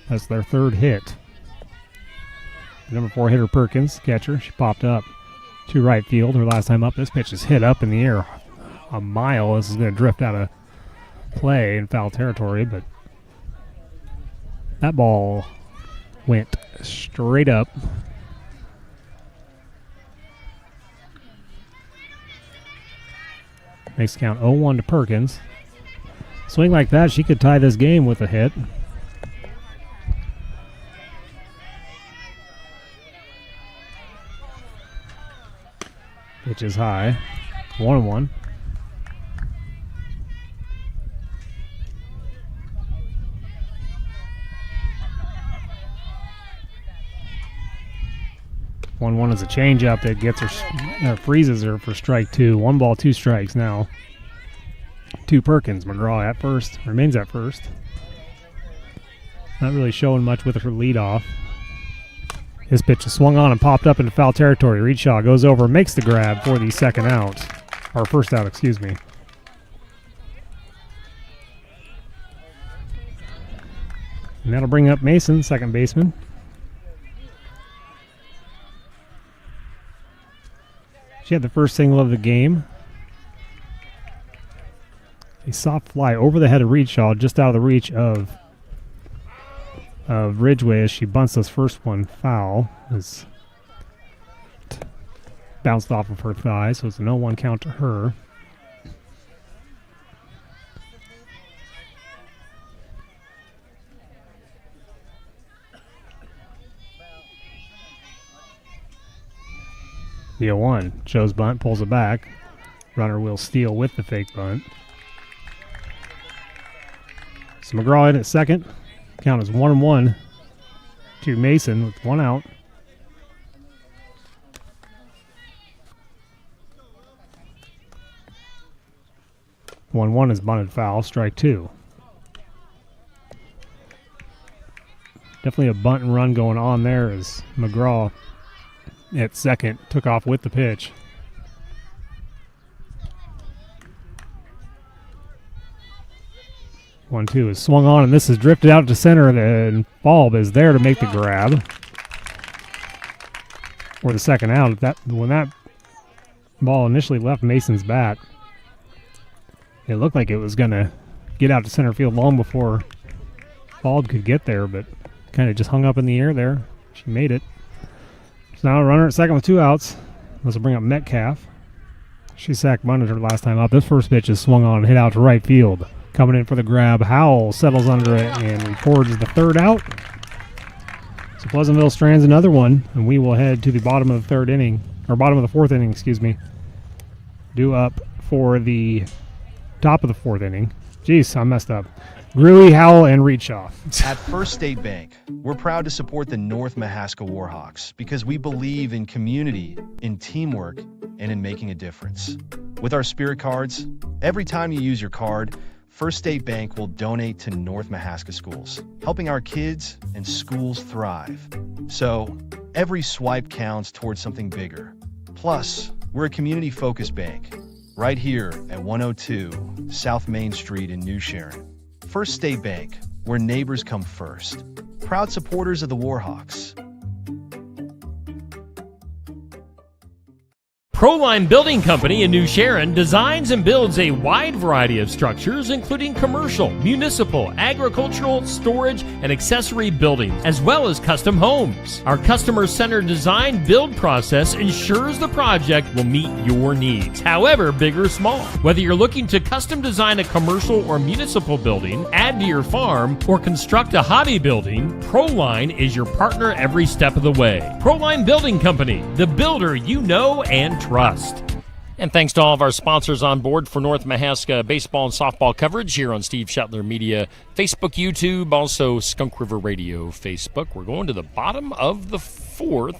Speaker 4: That's their third hit. Number 4 hitter Perkins, catcher. She popped up to right field her last time up. This pitch is hit up in the air a mile. This is going to drift out of play in foul territory, but that ball went straight up. Makes the count 0-1 to Perkins. Swing like that, she could tie this game with a hit. Pitch is high. 1-1. 1-1 is a changeup that gets her, freezes her for strike 2. 1 ball, 2 strikes now. 2 Perkins. McGraw at first, remains at first. Not really showing much with her leadoff. His pitch is swung on and popped up into foul territory. Reedshaw goes over, makes the grab for the second out. Or first out, excuse me. And that'll bring up Mason, second baseman. She had the first single of the game. A soft fly over the head of Reedshaw, just out of the reach of Ridgway as she bunts this first one foul. It's bounced off of her thigh, so it's a 0-1 count to her. The 0-1 shows bunt, pulls it back. Runner will steal with the fake bunt. So McGraw in at second. Count is 1-1 to Mason with 1 out. One is bunted foul, strike 2. Definitely a bunt and run going on there as McGraw at second took off with the pitch. One, two is swung on, and this is drifted out to center, and Falb is there to make the grab. Or the second out. When that ball initially left Mason's bat, it looked like it was going to get out to center field long before Falb could get there, but kind of just hung up in the air there. She made it. So now a runner at second with 2 outs. This will bring up Metcalf. She sacked bunted her last time up. This first pitch is swung on and hit out to right field. Coming in for the grab, Howell settles under it and records the third out. So Pleasantville strands another one, and we will head to the bottom of the third inning, or bottom of the fourth inning, excuse me. Due up for the top of the fourth inning. Jeez, I messed up. Gruey, Howell, and Reedshaw.
Speaker 7: At First State Bank, we're proud to support the North Mahaska Warhawks because we believe in community, in teamwork, and in making a difference. With our Spirit Cards, every time you use your card, First State Bank will donate to North Mahaska schools, helping our kids and schools thrive. So, every swipe counts towards something bigger. Plus, we're a community-focused bank, right here at 102 South Main Street in New Sharon. First State Bank, where neighbors come first. Proud supporters of the Warhawks.
Speaker 3: Proline Building Company in New Sharon designs and builds a wide variety of structures, including commercial, municipal, agricultural, storage, and accessory buildings, as well as custom homes. Our customer-centered design build process ensures the project will meet your needs, however big or small. Whether you're looking to custom design a commercial or municipal building, add to your farm, or construct a hobby building, Proline is your partner every step of the way. Proline Building Company, the builder you know and trust. And thanks to all of our sponsors on board for North Mahaska baseball and softball coverage here on Steve Shetler Media, Facebook, YouTube, also Skunk River Radio Facebook. We're going to the bottom of the fourth,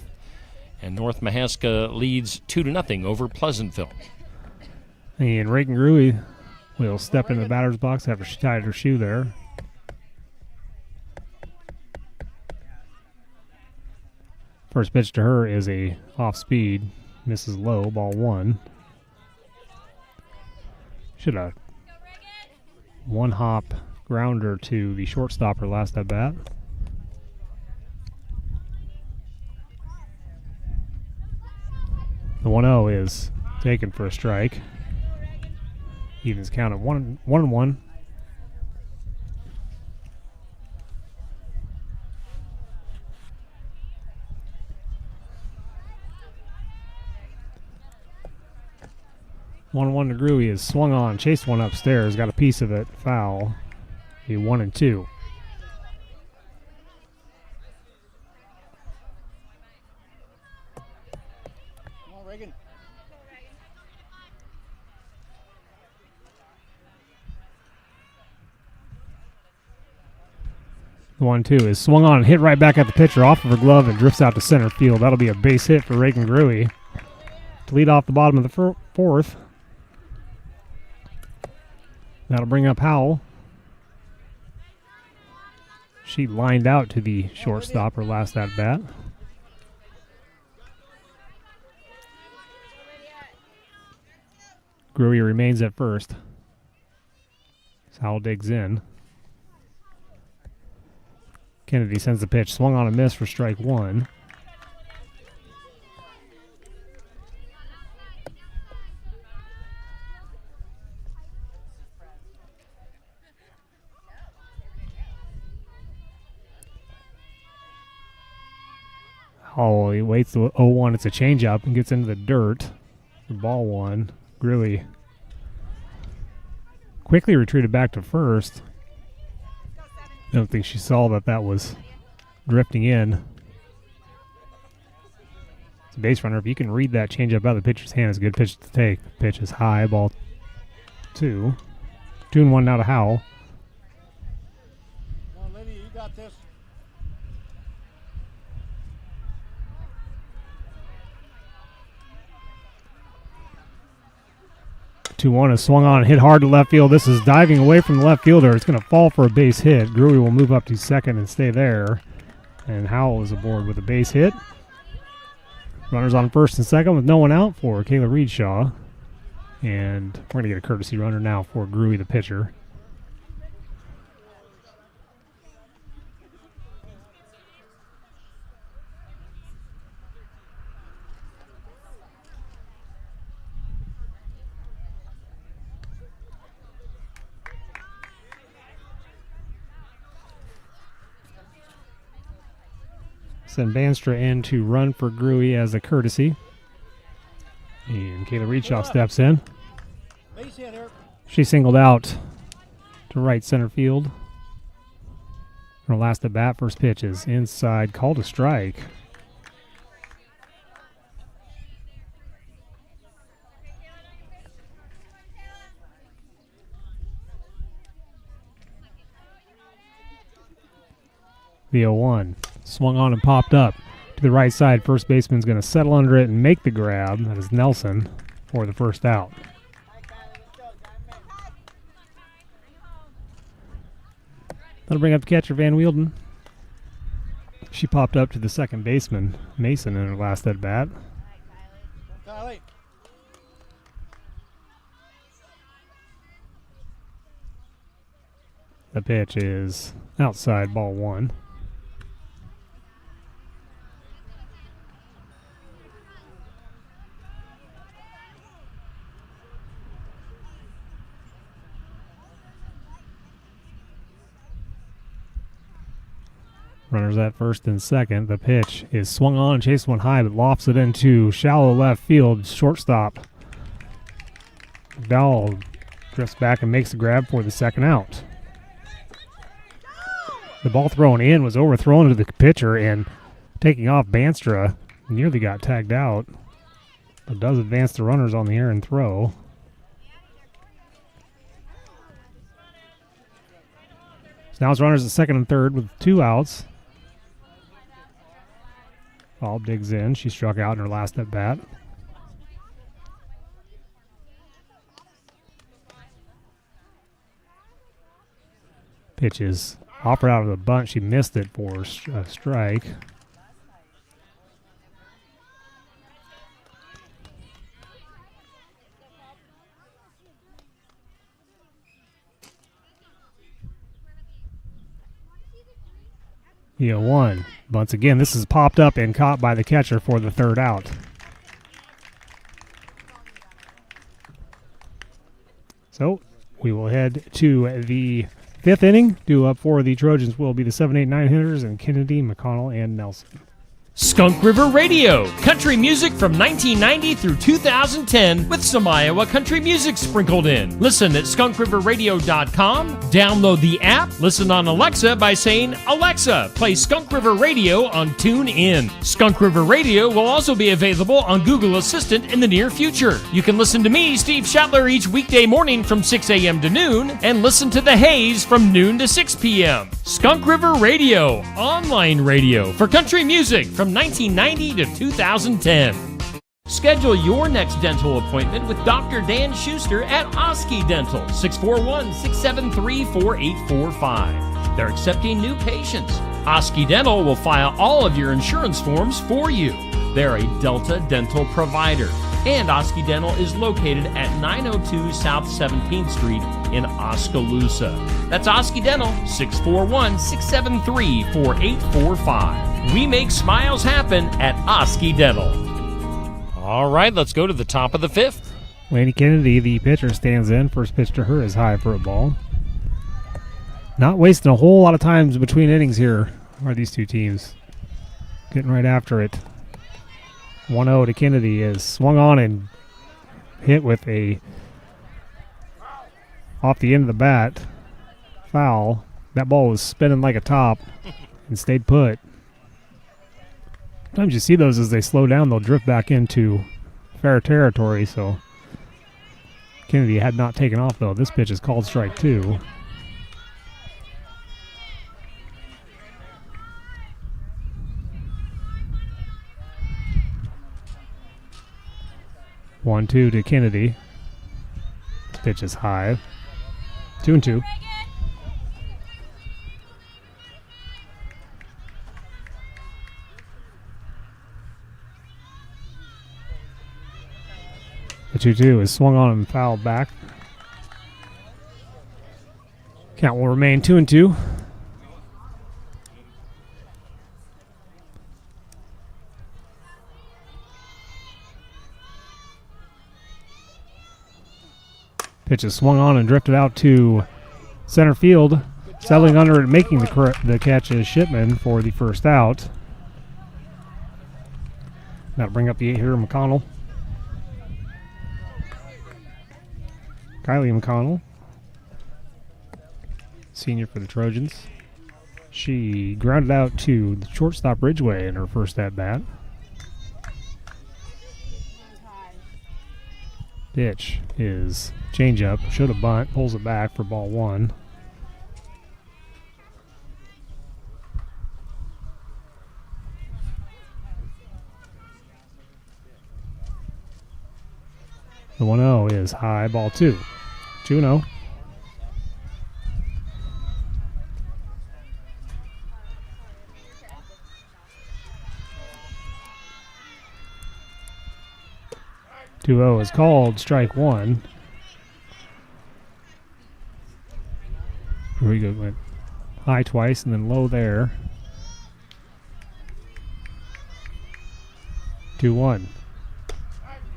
Speaker 3: and North Mahaska leads 2-0 over Pleasantville.
Speaker 4: And Reagan Gruey will step into the batter's box after she tied her shoe there. First pitch to her is a off speed. Misses low, ball 1. Should have one hop grounder to the shortstop her last at bat. The 1-0 is taken for a strike. Evens count at 1-1. To Gruey is swung on, chased one upstairs, got a piece of it, foul. Be 1-2.
Speaker 8: Come on, Reagan.
Speaker 4: The 1-2 is swung on and hit right back at the pitcher off of her glove and drifts out to center field. That'll be a base hit for Reagan Gruey to lead off the bottom of the fourth. That'll bring up Howell. She lined out to the shortstop her last at bat. Gruey remains at first. Howell digs in. Kennedy sends the pitch. Swung on a miss for strike one. Howell, he waits the 0-1. It's a changeup and gets into the dirt for ball one. Gruey quickly retreated back to first. I don't think she saw that was drifting in. It's a base runner. If you can read that changeup out of the pitcher's hand, it's a good pitch to take. The pitch is high, ball 2. 2-1 now to Howell.
Speaker 8: Come on, Lydia, you got this.
Speaker 4: 2-1 is swung on and hit hard to left field. This is diving away from the left fielder. It's going to fall for a base hit. Gruey will move up to second and stay there. And Howell is aboard with a base hit. Runners on first and second with no one out for Kayla Reedshaw. And we're going to get a courtesy runner now for Gruey, the pitcher. Send Banstra in to run for Gruey as a courtesy. And Kayla Reedshaw steps in.
Speaker 8: Base hit here.
Speaker 4: She singled out to right center field. Her last at bat, first pitch is inside, called a strike. The 0-1. Swung on and popped up to the right side. First baseman's going to settle under it and make the grab. That is Nelson for the first out. That'll bring up catcher Van Wielden. She popped up to the second baseman, Mason, in her last at bat.
Speaker 8: Kylie.
Speaker 4: The pitch is outside, ball 1. Runners at first and second. The pitch is swung on and chased one high, but lofts it into shallow left field. Shortstop McDowell drifts back and makes the grab for the second out. The ball thrown in was overthrown to the pitcher, and taking off Banstra nearly got tagged out, but does advance the runners on the errant throw. So now it's runners at second and third with 2 outs. Ball digs in. She struck out in her last at bat. Pitch is offered out of the bunt. She missed it for a strike. Yeah, 1. Once again, this is popped up and caught by the catcher for the third out. So we will head to the 5th inning. Due up for the Trojans will be the 7, 8, 9 hitters and Kennedy, McConnell, and Nelson.
Speaker 3: Skunk River Radio, country music from 1990 through 2010 with some Iowa country music sprinkled in. Listen at skunkriverradio.com, download the app, listen on Alexa by saying, Alexa, play Skunk River Radio on TuneIn. Skunk River Radio will also be available on Google Assistant in the near future. You can listen to me, Steve Shetler, each weekday morning from 6 a.m. to noon and listen to The Haze from noon to 6 p.m. Skunk River Radio, online radio for country music from 1990 to 2010. Schedule your next dental appointment with Dr. Dan Schuster at Oski Dental, 641-673-4845. They're accepting new patients. Oski Dental will file all of your insurance forms for you. They're a Delta dental provider. And Oski Dental is located at 902 South 17th Street in Oskaloosa. That's Oski Dental, 641-673-4845. We make smiles happen at Oski Dental. All right, let's go to the top of the fifth.
Speaker 4: Laney Kennedy, the pitcher, stands in. First pitch to her is high for a ball. Not wasting a whole lot of times between innings here are these two teams. Getting right after it. 1-0 to Kennedy is swung on and hit with a off the end of the bat foul. That ball was spinning like a top and stayed put. Sometimes you see those as they slow down, they'll drift back into fair territory. So Kennedy had not taken off though. This pitch is called strike 2. One, 2 to Kennedy. This pitch is high. 2-2. The 2-2 is swung on and fouled back. Count will remain 2-2. Pitch is swung on and drifted out to center field. Settling under it, making the catch is Shipman for the first out. That'll bring up the 8-hitter, McConnell. Kylie McConnell, senior for the Trojans. She grounded out to the shortstop Ridgeway in her first at-bat. Pitch is changeup, showed a bunt, pulls it back for ball 1. The 1-0 is high, ball 2. 2-0. Is called strike 1. Here we go. Went high twice and then low there. 2-1.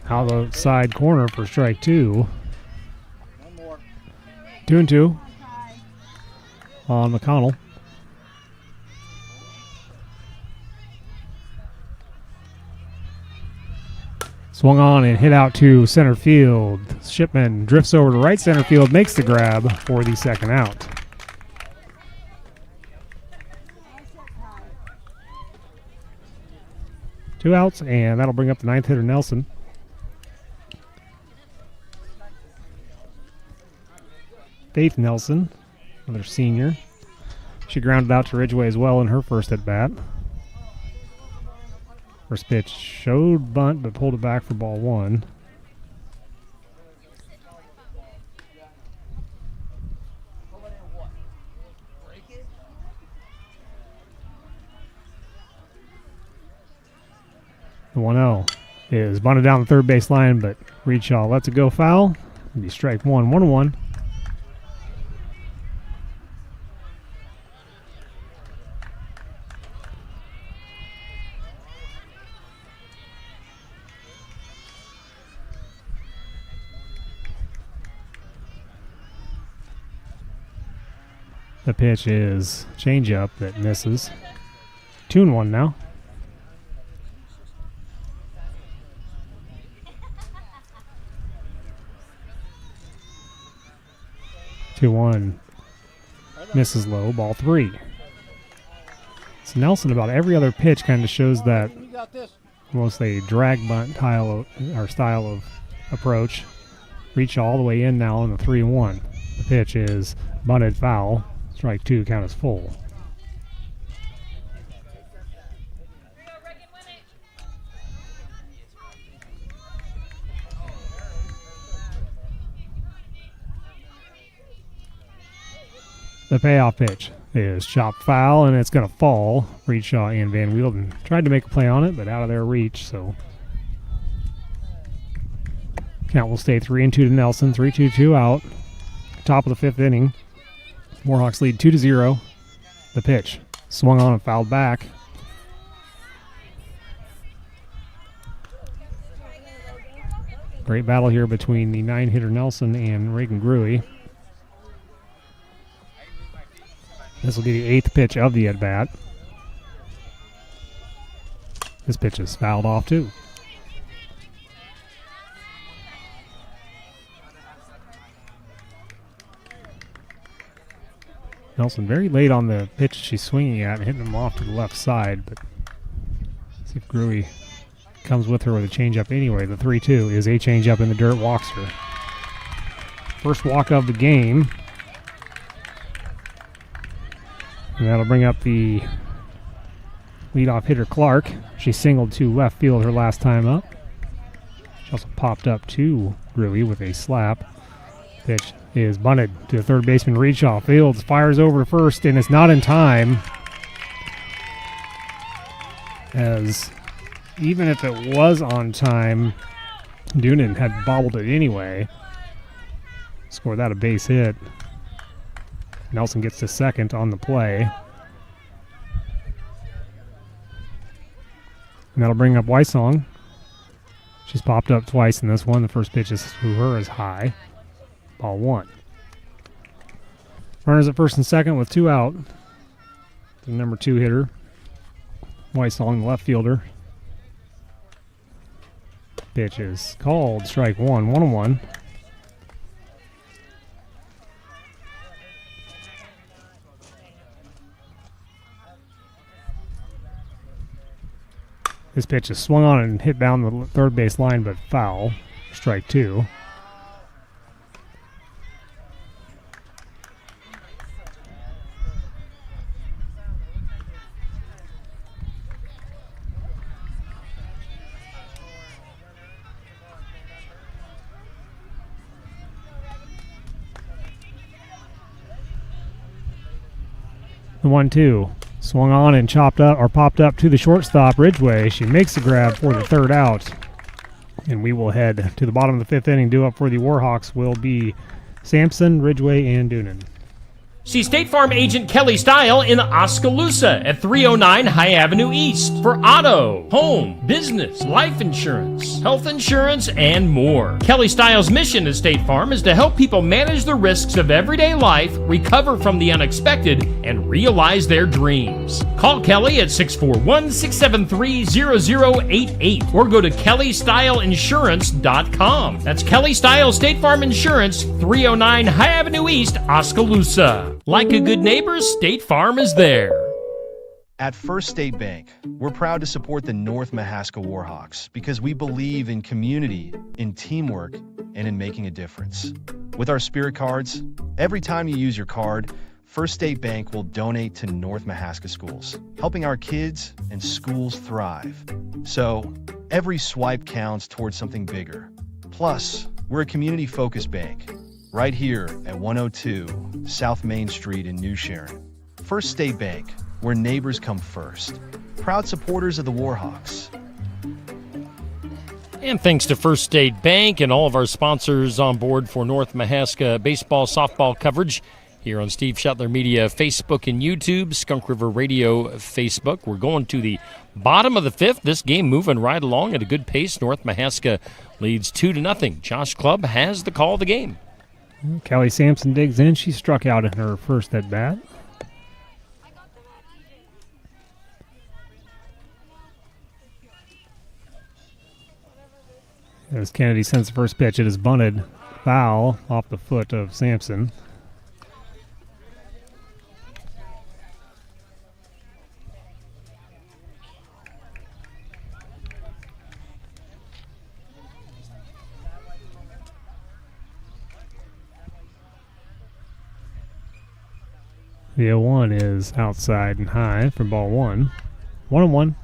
Speaker 4: Outside corner for strike 2. 2-2 on McConnell. Swung on and hit out to center field. Shipman drifts over to right center field, makes the grab for the second out. Two outs, and that'll bring up the 9th hitter, Nelson. Faith Nelson, another senior. She grounded out to Ridgeway as well in her first at-bat. First pitch showed bunt, but pulled it back for ball 1. The 1-0 is bunted down the third base line, but Reedshaw lets it go foul. It'll be strike 1, 1-1. The pitch is changeup that misses. 2-1 now. 2-1. Misses low, ball 3. So Nelson, about every other pitch kind of shows that
Speaker 8: You got this.
Speaker 4: almost a drag bunt style of approach. Reach all the way in now on the 3-1. The pitch is bunted foul. Strike 2, count is full. The payoff pitch is chopped foul, and it's going to fall. Reedshaw and Van Wielden tried to make a play on it, but out of their reach, so count will stay 3-2 to Nelson. 3-2 out. Top of the fifth inning. Warhawks lead 2-0. The pitch swung on and fouled back. Great battle here between the 9-hitter Nelson and Reagan Gruey. This will be the 8th pitch of the at-bat. This pitch is fouled off too. Nelson very late on the pitch she's swinging at, hitting him off to the left side, but see if Gruey comes with her with a changeup anyway. The 3-2 is a changeup in the dirt, walks her. First walk of the game. And that'll bring up the leadoff hitter Clark. She singled to left field her last time up. She also popped up to Gruey with a slap. Pitch is bunted to the third baseman Reedshaw. Fields fires over to first, and it's not in time. As even if it was on time, Doonan had bobbled it anyway. Scored that a base hit. Nelson gets to second on the play. And that'll bring up Wysong. She's popped up twice in this one. The first pitch is to her is high. Ball 1. Runners at first and second with 2 out. The number 2 hitter, Wysong, the left fielder. Pitch is called. Strike 1. 1-1. This pitch is swung on and hit down the third base line, but foul. Strike 2. The 1-2. Swung on and chopped up or popped up to the shortstop, Ridgway. She makes the grab for the third out. And we will head to the bottom of the fifth inning. Due up for the Warhawks will be Sampson, Ridgway, and Doonan.
Speaker 3: See State Farm agent Kelly Style in Oskaloosa at 309 High Avenue East for auto, home, business, life insurance, health insurance, and more. Kelly Style's mission at State Farm is to help people manage the risks of everyday life, recover from the unexpected, and realize their dreams. Call Kelly at 641-673-0088 or go to kellystyleinsurance.com. That's Kelly Style State Farm Insurance, 309 High Avenue East, Oskaloosa. Like a good neighbor, State Farm is there.
Speaker 7: At First State Bank, we're proud to support the North Mahaska Warhawks because we believe in community, in teamwork, and in making a difference. With our Spirit Cards, every time you use your card, First State Bank will donate to North Mahaska schools, helping our kids and schools thrive. So, every swipe counts towards something bigger. Plus, we're a community-focused bank, right here at 102 South Main Street in New Sharon. First State Bank, where neighbors come first. Proud supporters of the Warhawks.
Speaker 3: And thanks to First State Bank and all of our sponsors on board for North Mahaska baseball, softball coverage here on Steve Shetler Media Facebook and YouTube, Skunk River Radio Facebook. We're going to the bottom of the fifth. This game moving right along at a good pace. North Mahaska leads 2-0. Josh Clubb has the call of the game.
Speaker 4: Kelly Sampson digs in. She struck out in her first at bat. As Kennedy sends the first pitch, it is bunted foul off the foot of Sampson. The 0-1 is outside and high for ball 1. 1-1.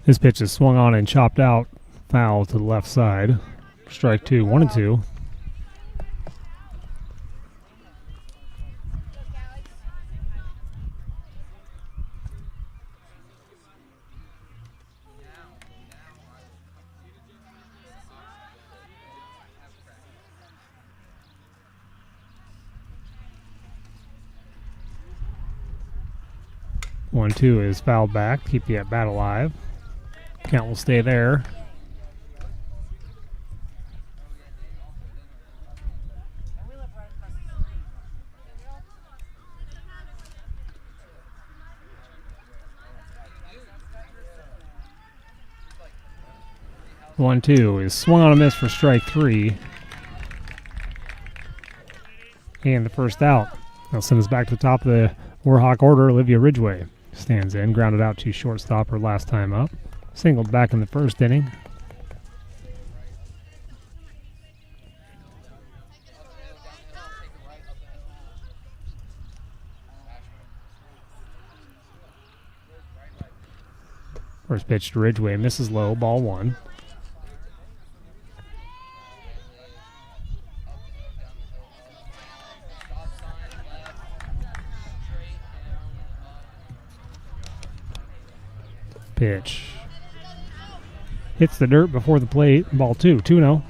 Speaker 4: This pitch is swung on and chopped out. Foul to the left side. Strike 2, 1-2. One, two is fouled back. Keep the at bat alive. Count will stay there. One, two is swung on a miss for strike 3. And the first out. They'll send us back to the top of the Warhawk order. Olivia Ridgway stands in, grounded out to shortstop her last time up. Singled back in the first inning. First pitch to Ridgway, misses low, ball 1. Pitch. Hits the dirt before the plate. Ball 2, 2-0.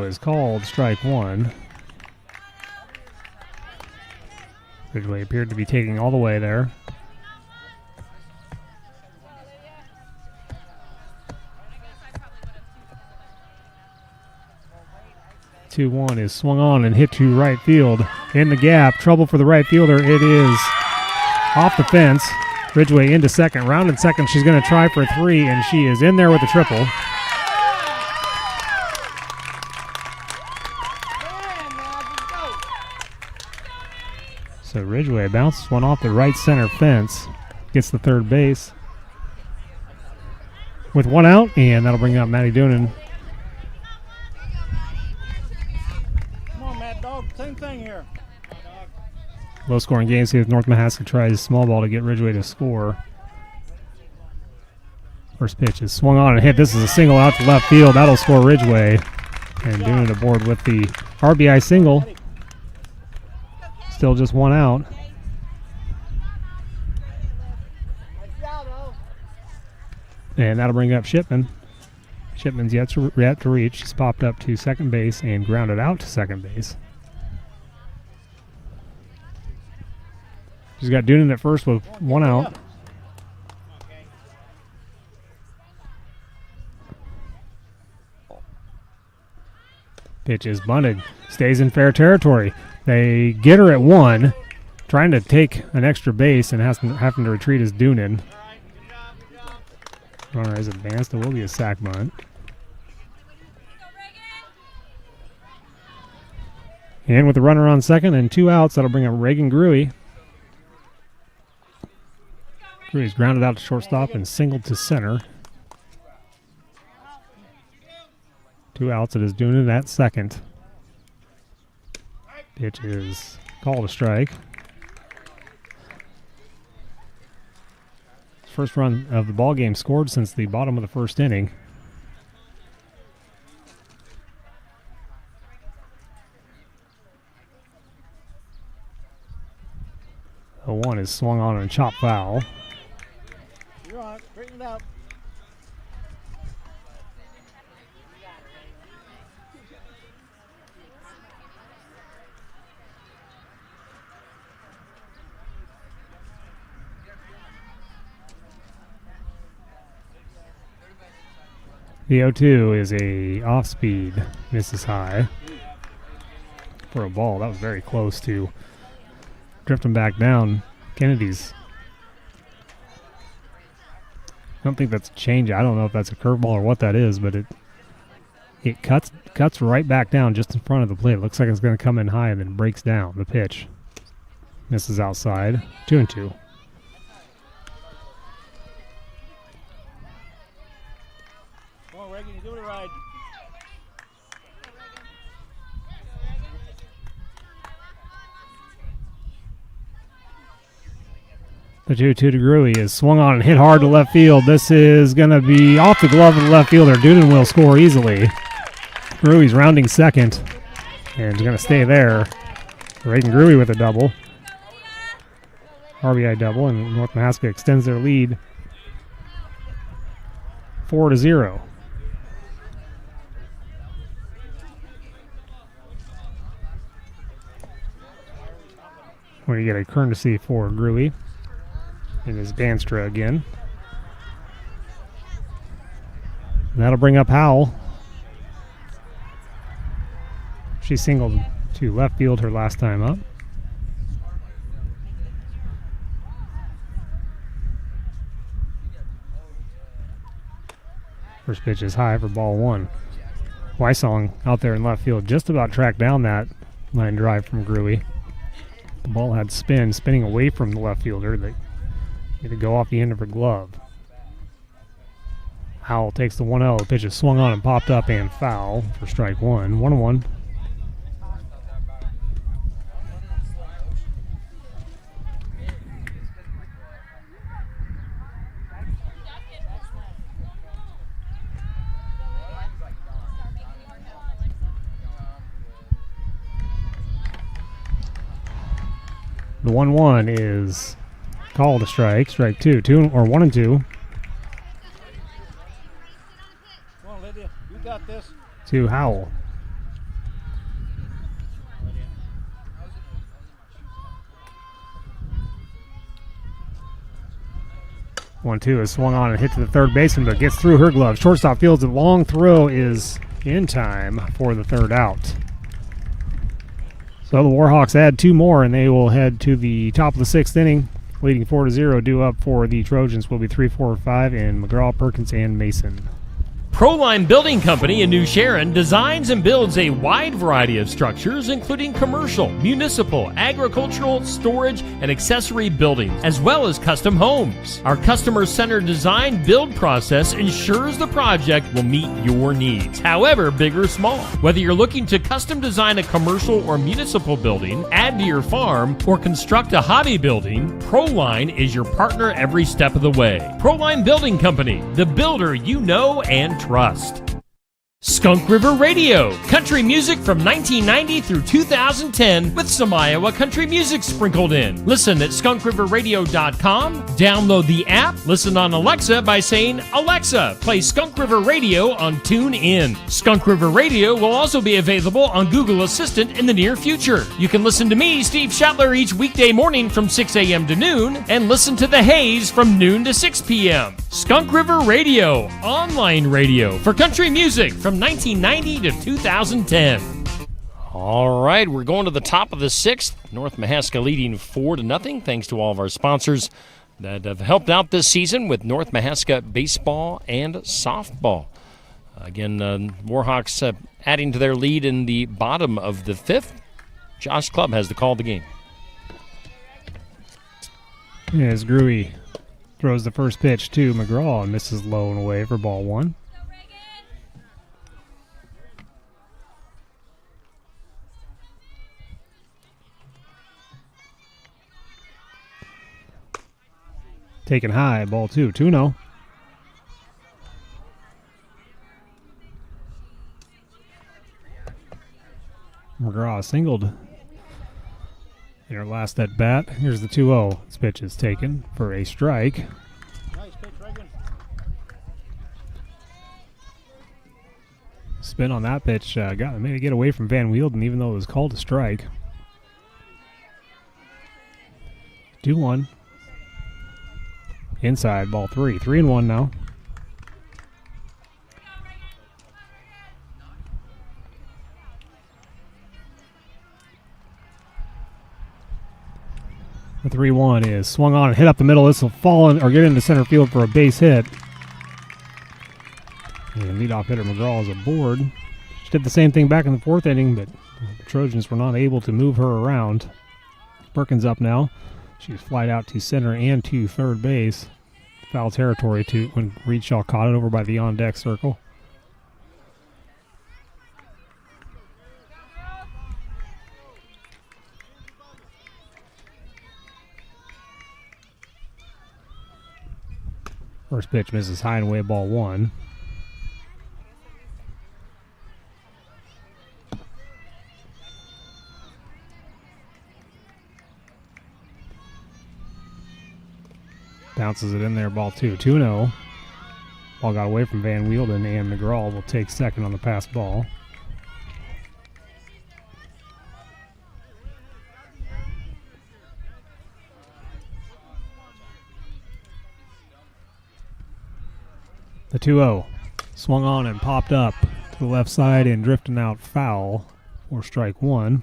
Speaker 4: Is called, strike 1. Ridgway appeared to be taking all the way there. Two, 1 is swung on and hit to right field. In the gap, trouble for the right fielder. It is off the fence. Ridgway into second, rounded second. She's going to try for 3, and she is in there with a triple. So Ridgway bounces one off the right center fence, gets the third base with 1 out, and that'll bring up Maddie Doonan.
Speaker 8: Come on, Mad Dog. Same thing here.
Speaker 4: Low scoring game. See if North Mahaska tries small ball to get Ridgway to score. First pitch is swung on and hit. This is a single out to left field. That'll score Ridgway. And Doonan aboard with the RBI single. Still just 1 out. And that'll bring up Shipman. Shipman's yet to reach. She's popped up to second base and grounded out to second base. She's got Doonan at first with 1 out. Pitch is bunted. Stays in fair territory. They get her at 1, trying to take an extra base and having to retreat is Doonan. Runner has advanced. It will be a sac bunt. And with the runner on second and 2 outs, that'll bring up Reagan Gruey. Gruey's grounded out to shortstop and singled to center. 2 outs. It is Doonan at second. Pitch is called a strike. First run of the ball game scored since the bottom of the first inning. The 1 is swung on and chopped foul.
Speaker 8: You're on it. Straighten it out.
Speaker 4: The 0-2 is a off-speed, misses high for a ball. That was very close to drifting back down. Kennedy's don't think that's a change. I don't know if that's a curveball or what that is, but it cuts right back down just in front of the plate. It looks like it's going to come in high and then breaks down the pitch. Misses outside. 2-2.
Speaker 8: Come on, Reagan, give it a ride.
Speaker 4: The 2-2 to Gruey is swung on and hit hard to left field. This is going to be off the glove of the left fielder. Doonan will score easily. Gruey's rounding second and is going to stay there. Reagan Gruey with a double. RBI double, and North Mahaska extends their lead 4-0. We get a courtesy for Gruey. It is Banstra again. And that'll bring up Howell. She singled to left field her last time up. First pitch is high for ball one. Wysong out there in left field just about tracked down that line drive from Gruey. The ball had spinning away from the left fielder. That had to go off the end of her glove. Howell takes the 1-0. The pitch is swung on and popped up and foul for strike one. 1-1. The 1-1 is called a strike. Strike two. 1 and 2.
Speaker 8: Come on, Lydia, you got this.
Speaker 4: To Howell. One two is swung on and hit to the third baseman, but gets through her glove. Shortstop fields a long throw is in time for the third out. So the Warhawks add 2 more, and they will head to the top of the 6th inning, leading 4-0. Due up for the Trojans will be 3, 4, 5 in McGraw, Perkins, and Mason.
Speaker 3: Proline Building Company in New Sharon designs and builds a wide variety of structures, including commercial, municipal, agricultural, storage, and accessory buildings, as well as custom homes. Our customer-centered design build process ensures the project will meet your needs, however big or small. Whether you're looking to custom design a commercial or municipal building, add to your farm, or construct a hobby building, Proline is your partner every step of the way. Proline Building Company, the builder you know and trust. Skunk River Radio, country music from 1990 through 2010 with some Iowa country music sprinkled in. Listen at skunkriverradio.com, download the app, listen on Alexa by saying, Alexa, play Skunk River Radio on TuneIn. Skunk River Radio will also be available on Google Assistant in the near future. You can listen to me, Steve Shetler, each weekday morning from 6 a.m. to noon, and listen to The Haze from noon to 6 p.m. Skunk River Radio, online radio for country music from 1990 to 2010. All right, we're going to the top of the 6th. North Mahaska leading 4-0, thanks to all of our sponsors that have helped out this season with North Mahaska baseball and softball. Again, Warhawks adding to their lead in the bottom of the 5th. Josh Clubb has the call of the game.
Speaker 4: As Gruey throws the first pitch to McGraw and misses low and away for ball one. Taken high, ball 2, 2-0. McGraw singled in her last at bat. Here's the 2-0. This pitch is taken for a strike.
Speaker 8: Nice pitch, Reagan.
Speaker 4: Spin on that pitch made it get away from Van Wielden, even though it was called a strike. 2-1. Inside, ball 3. 3-1 now. The 3-1 is swung on and hit up the middle. This will fall in, or get into center field for a base hit. And leadoff hitter McGraw is aboard. She did the same thing back in the 4th inning, but the Trojans were not able to move her around. Perkins up now. She's flied out to center and to third base. Foul territory when Reedshaw caught it over by the on-deck circle. First pitch misses high and away, ball 1. Bounces it in there, ball 2. 2-0. Ball got away from Van Wielden, and McGraw will take second on the pass ball. The 2-0 swung on and popped up to the left side and drifting out foul for strike 1.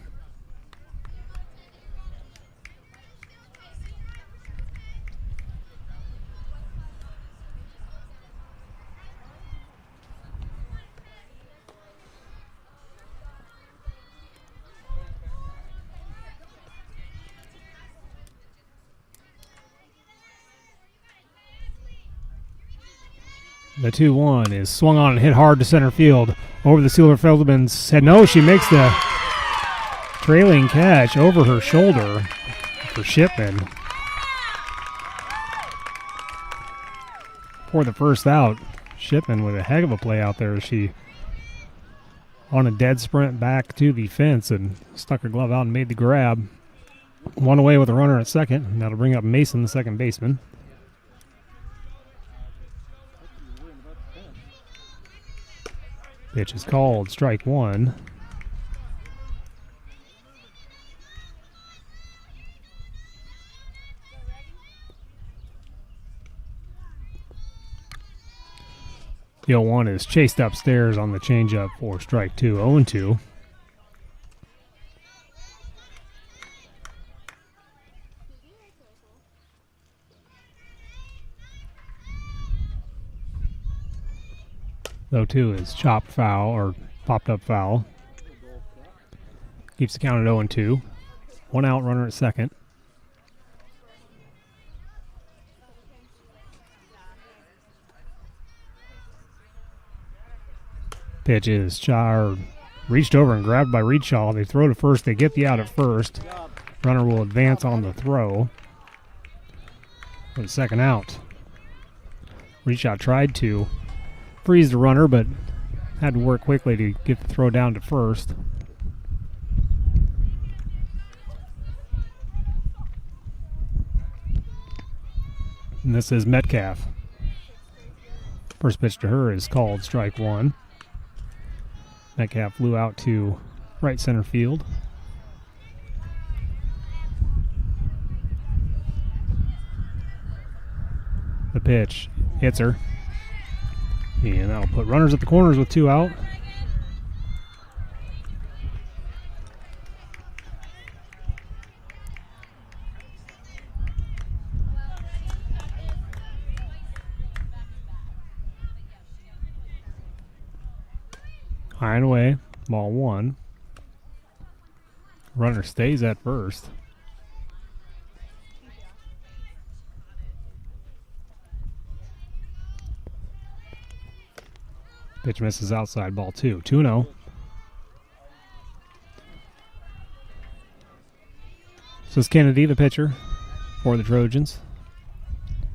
Speaker 4: The 2-1 is swung on and hit hard to center field. Over the Sealer Feldman's head. No, she makes the trailing catch over her shoulder for Shipman. For the first out, Shipman with a heck of a play out there. She on a dead sprint back to the fence and stuck her glove out and made the grab. One away with a runner at second. And that'll bring up Mason, the second baseman. Pitch is called, strike 1. The 0-1 is chased upstairs on the changeup for strike 2, 0-2. The 0-2 is chopped foul, or popped up foul. Keeps the count at 0-2. One out, runner at second. Pitch is reached over and grabbed by Reedshaw. They throw to first. They get the out at first. Runner will advance on the throw. For the second out. Reedshaw tried to freeze the runner, but had to work quickly to get the throw down to first. And this is Metcalf. First pitch to her is called, strike 1. Metcalf flew out to right center field. The pitch hits her. And that'll put runners at the corners with 2 out. High and away, ball 1. Runner stays at first. Pitch misses outside, ball 2. 2-0. So it's Kennedy, the pitcher for the Trojans.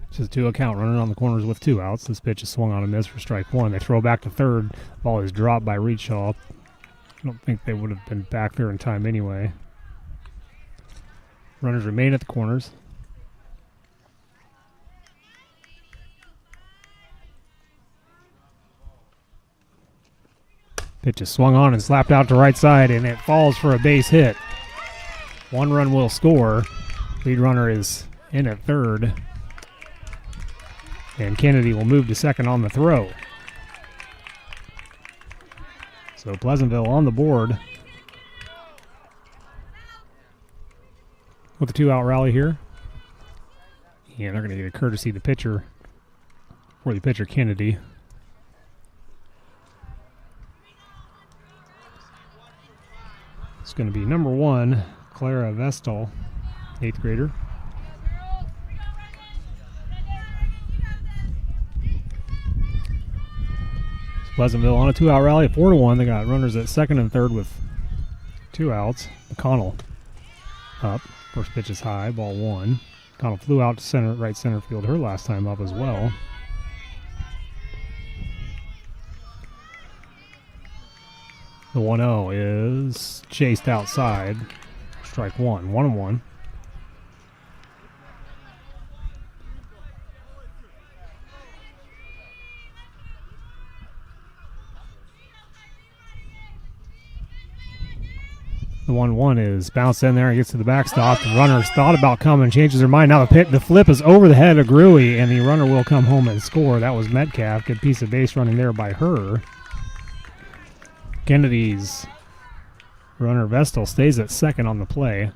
Speaker 4: It's just a 2-0 count, running on the corners with 2 outs. This pitch is swung on and missed for strike 1. They throw back to third. Ball is dropped by Reedshaw. I don't think they would have been back there in time anyway. Runners remain at the corners. Pitch is swung on and slapped out to right side, and it falls for a base hit. 1 run will score. Lead runner is in at third. And Kennedy will move to second on the throw. So Pleasantville on the board with a 2-out rally here. And they're going to get a courtesy to pitcher for the pitcher, Kennedy. It's going to be number 1, Clara Vestal, 8th grader. Pleasantville on a 2-out rally, 4-1. They got runners at 2nd and 3rd with 2 outs. McConnell up. First pitch is high, ball 1. McConnell flew out to right center field her last time up as well. The 1-0 is chased outside. Strike 1. 1-1. The 1-1 is bounced in there and gets to the backstop. The runner's thought about coming, changes her mind. Now the flip is over the head of Gruey, and the runner will come home and score. That was Metcalf. Good piece of base running there by her. Kennedy's runner Vestal stays at 2nd on the play.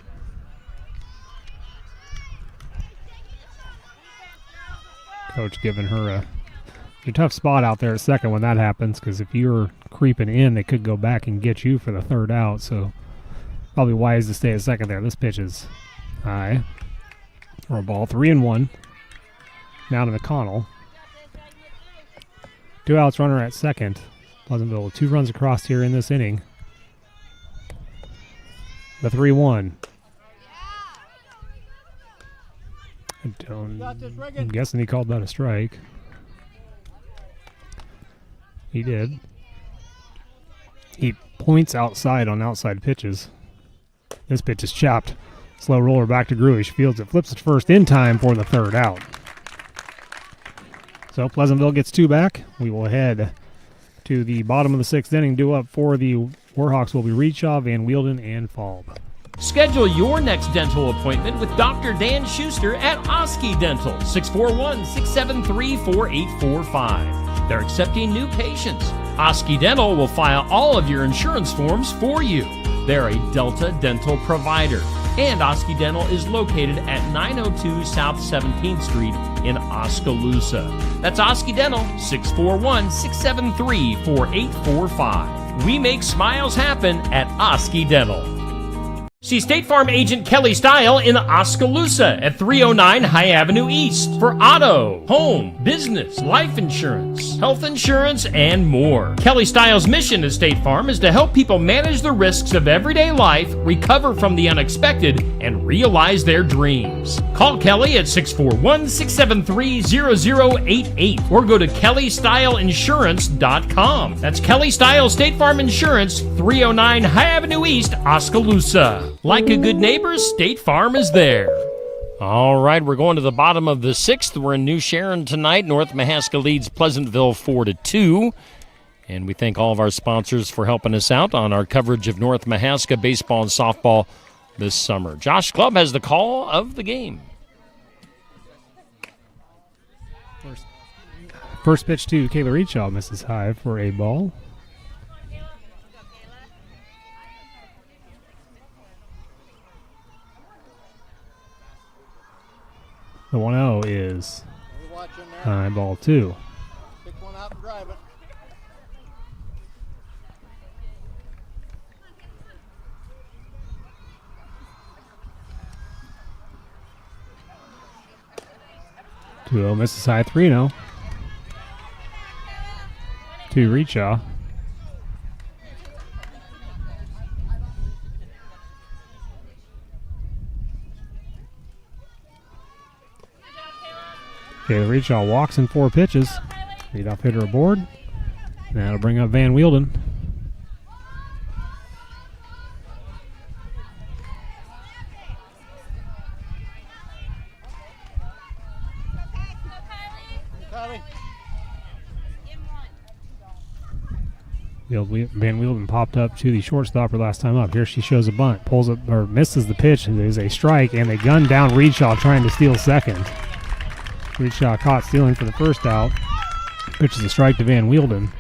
Speaker 4: Coach giving her a tough spot out there at 2nd when that happens, because if you're creeping in, they could go back and get you for the 3rd out. So probably wise to stay at 2nd there. This pitch is high for a ball. 3-1. Now to McConnell. 2 outs, runner at 2nd. Pleasantville with 2 runs across here in this inning. The 3-1. I'm guessing he called that a strike. He did. He points outside on outside pitches. This pitch is chopped. Slow roller back to Gruey. She fields it, flips it first in time for the 3rd out. So Pleasantville gets 2 back. We will head to the bottom of the 6th inning. Due up for the Warhawks will be Reedshaw, Van Wielden, and Falb.
Speaker 3: Schedule your next dental appointment with Dr. Dan Schuster at Oski Dental, 641-673-4845. They're accepting new patients. Oski Dental will file all of your insurance forms for you. They're a Delta dental provider. And Oski Dental is located at 902 South 17th Street in Oskaloosa. That's Oski Dental, 641-673-4845. We make smiles happen at Oski Dental. See State Farm agent Kelly Style in Oskaloosa at 309 High Avenue East for auto, home, business, life insurance, health insurance, and more. Kelly Style's mission at State Farm is to help people manage the risks of everyday life, recover from the unexpected, and realize their dreams. Call Kelly at 641-673-0088 or go to kellystyleinsurance.com. That's Kelly Style State Farm Insurance, 309 High Avenue East, Oskaloosa. Like a good neighbor, State Farm is there. All right, we're going to the bottom of the 6th. We're in New Sharon tonight. North Mahaska leads Pleasantville 4-2. And we thank all of our sponsors for helping us out on our coverage of North Mahaska baseball and softball this summer. Josh Clubb has the call of the game.
Speaker 4: First pitch to Kayla Reedshaw misses high for a ball. The 1-0 is high, ball 2.
Speaker 8: Pick one out and drive it.
Speaker 4: Two misses high, 3-0. To Reedshaw. Kayla Reedshaw walks in 4 pitches. Leadoff hitter aboard. And that'll bring up Van Wielden. Van Wielden popped up to the shortstopper last time up. Here she shows a bunt, pulls it or misses the pitch. It is a strike, and they gun down Reedshaw trying to steal second. Reedshaw caught stealing for the first out. Pitches a strike to Van Wielden.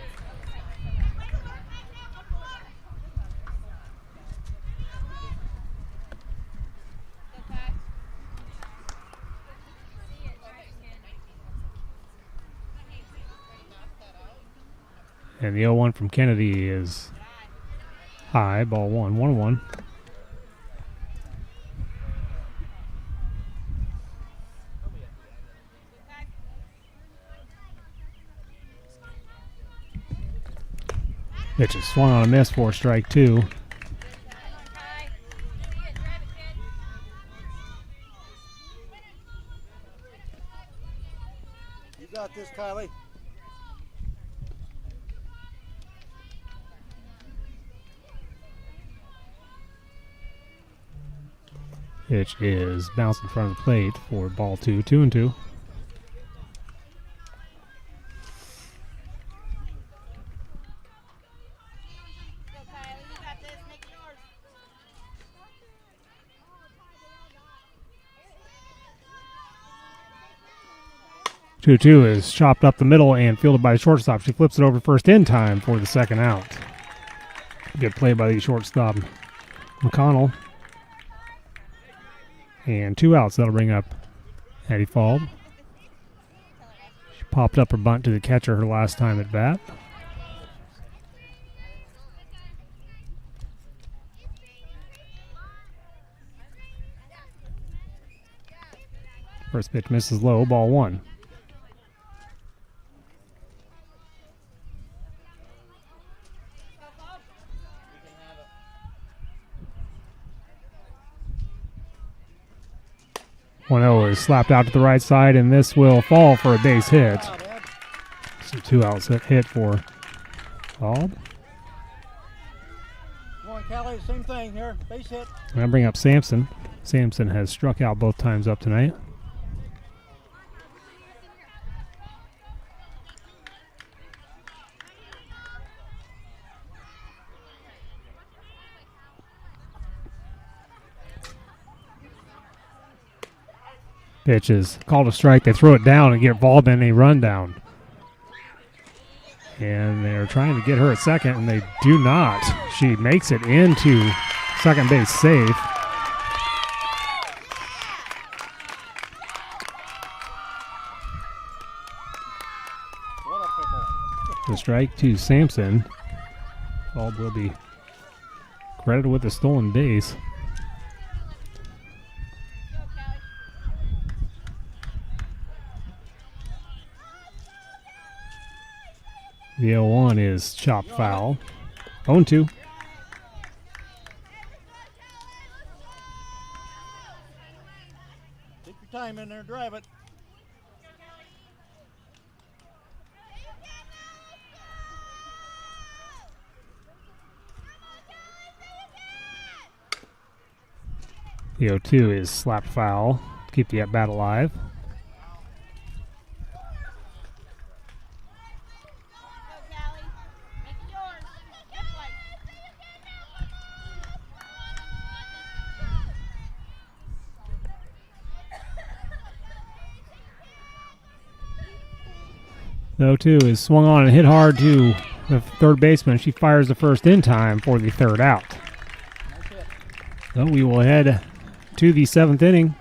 Speaker 4: And the 0-1 from Kennedy is high, ball 1-1. Pitch is swung on a miss for strike 2.
Speaker 8: You got this, Kylie.
Speaker 4: Pitch is bounced in front of the plate for ball 2, 2-2. Two is chopped up the middle and fielded by the shortstop. She flips it over first in time for the second out. Good play by the shortstop, McConnell. And 2 outs. That'll bring up Addie Falb. She popped up her bunt to the catcher her last time at bat. First pitch misses low, ball 1. Is slapped out to the right side, and this will fall for a base hit. So 2 outs hit for Falb.
Speaker 8: Come on, Callie, same thing here. Base hit.
Speaker 4: And I bring up Sampson. Sampson has struck out both times up tonight. Pitch is called a strike. They throw it down and get Falb in a rundown. And they're trying to get her at second, and they do not. She makes it into second base safe.
Speaker 8: What a pickle.
Speaker 4: The strike to Sampson. Falb will be credited with a stolen base. The 0-1 is chopped foul. 0-2.
Speaker 8: Take your time in there, drive it.
Speaker 4: The 0-2 is slapped foul. Keep the at-bat alive. The 0-2 is swung on and hit hard to the third baseman. She fires the first in time for the third out. So we will head to the 7th inning.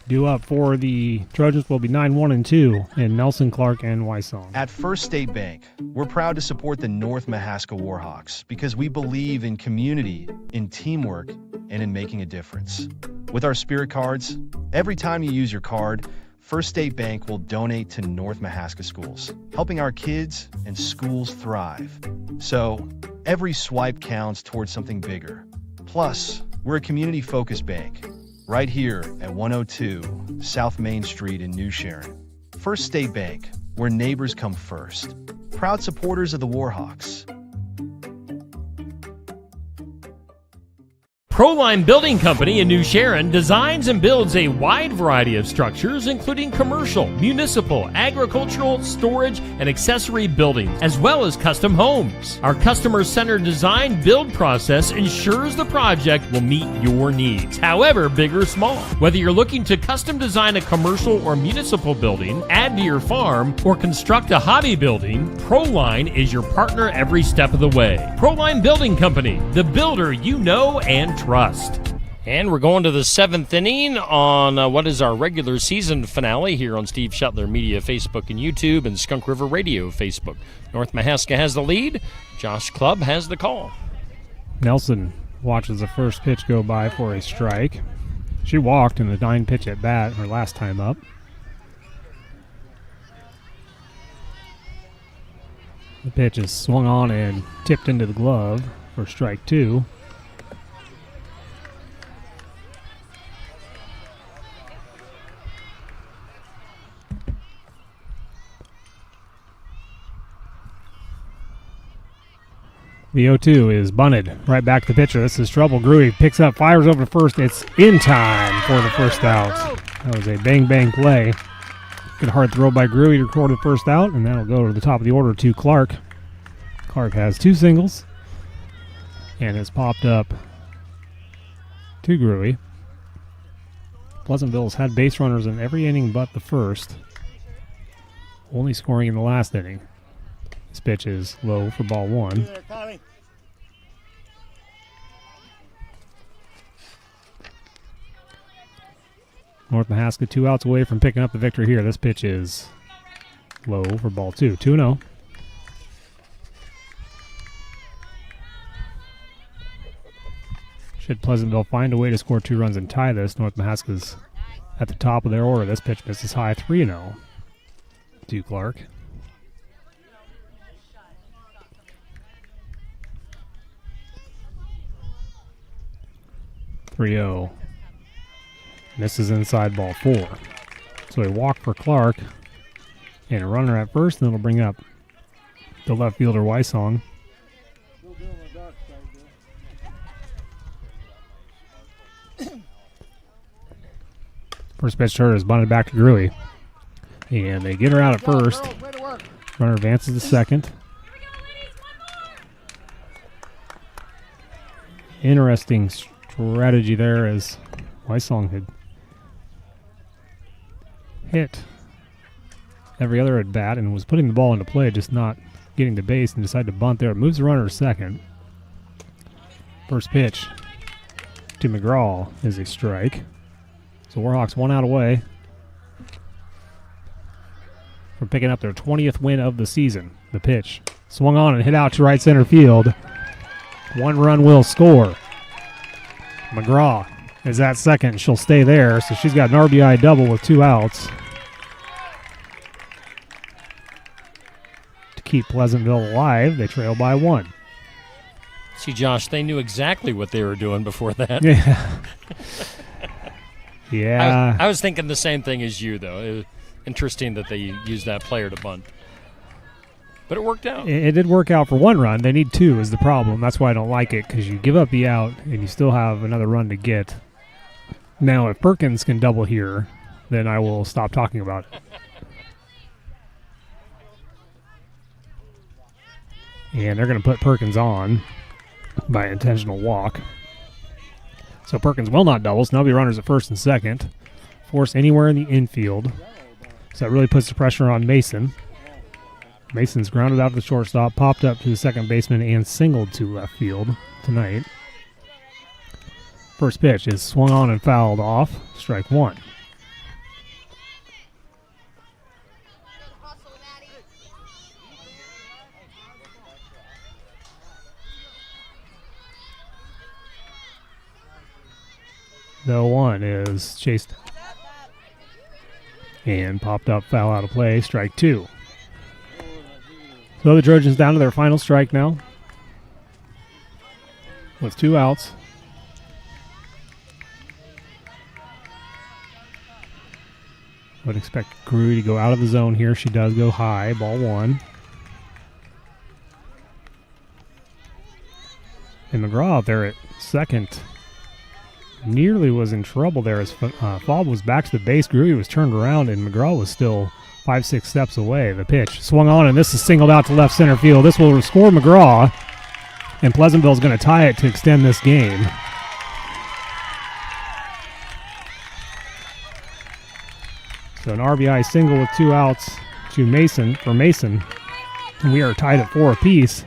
Speaker 4: Due up for the Trojans will be 9-1-2 in Nelson, Clark, and Wysong.
Speaker 7: At First State Bank, we're proud to support the North Mahaska Warhawks because we believe in community, in teamwork, and in making a difference. With our Spirit cards, every time you use your card, First State Bank will donate to North Mahaska schools, helping our kids and schools thrive. So, every swipe counts towards something bigger. Plus, we're a community-focused bank, right here at 102 South Main Street in New Sharon. First State Bank, where neighbors come first. Proud supporters of the Warhawks.
Speaker 3: Proline Building Company in New Sharon designs and builds a wide variety of structures, including commercial, municipal, agricultural, storage, and accessory buildings, as well as custom homes. Our customer-centered design build process ensures the project will meet your needs, however big or small. Whether you're looking to custom design a commercial or municipal building, add to your farm, or construct a hobby building, Proline is your partner every step of the way. Proline Building Company, the builder you know and trust. And we're going to the 7th inning on what is our regular season finale here on Steve Shuttler Media Facebook and YouTube and Skunk River Radio Facebook. North Mahaska has the lead. Josh Clubb has the call.
Speaker 4: Nelson watches the first pitch go by for a strike. She walked in the 9-pitch at bat her last time up. The pitch is swung on and tipped into the glove for strike 2. The 0-2 is bunted right back to the pitcher. This is trouble. Gruey picks up, fires over to first. It's in time for the first out. That was a bang-bang play. Good hard throw by Gruey to record the first out, and that'll go to the top of the order to Clark. Clark has 2 singles and has popped up to Gruey. Pleasantville's had base runners in every inning but the first, only scoring in the last inning. This pitch is low for ball 1. North Mahaska 2 outs away from picking up the victory here. This pitch is low for ball 2. 2-0. Should Pleasantville find a way to score 2 runs and tie this, North Mahaska's at the top of their order. This pitch misses high. 3-0 to Clark. 3-0. This is inside ball 4. So a walk for Clark and a runner at first, and it'll bring up the left fielder Wysong. First pitch to her is bunted back to Gruey. And they get her out at first. Runner advances to second. Interesting strategy there as Wysong had hit every other at bat and was putting the ball into play, just not getting to base, and decided to bunt there. It moves the runner to second. First pitch to McGraw is a strike. So Warhawks 1 out away from picking up their 20th win of the season. The pitch swung on and hit out to right center field. 1 run will score. McGraw is at second. She'll stay there, so she's got an RBI double with 2 outs to keep Pleasantville alive. They trail by 1.
Speaker 3: See, Josh, they knew exactly what they were doing before that.
Speaker 4: Yeah. Yeah.
Speaker 3: I was thinking the same thing as you, though. It was interesting that they used that player to bunt. But it worked out.
Speaker 4: It did work out for 1 run. They need 2 is the problem. That's why I don't like it, because you give up the out and you still have another run to get. Now, if Perkins can double here, then I will stop talking about it. And they're going to put Perkins on by intentional walk. So Perkins will not double, so now be runners at first and second. Force anywhere in the infield. So that really puts the pressure on Mason. Mason's grounded out to the shortstop, popped up to the second baseman, and singled to left field tonight. First pitch is swung on and fouled off. Strike 1. The 1 is chased and popped up, foul out of play. Strike 2. So the Trojans down to their final strike now with 2 outs. Would expect Gruey to go out of the zone here. She does go high. Ball 1. And McGraw out there at second nearly was in trouble there as Fob was back to the base. Gruey was turned around, and McGraw was still 5-6 steps away. The pitch swung on, and this is singled out to left center field. This will score McGraw, and Pleasantville's going to tie it to extend this game. So an RBI single with 2 outs to Mason for Mason, and we are tied at 4 apiece.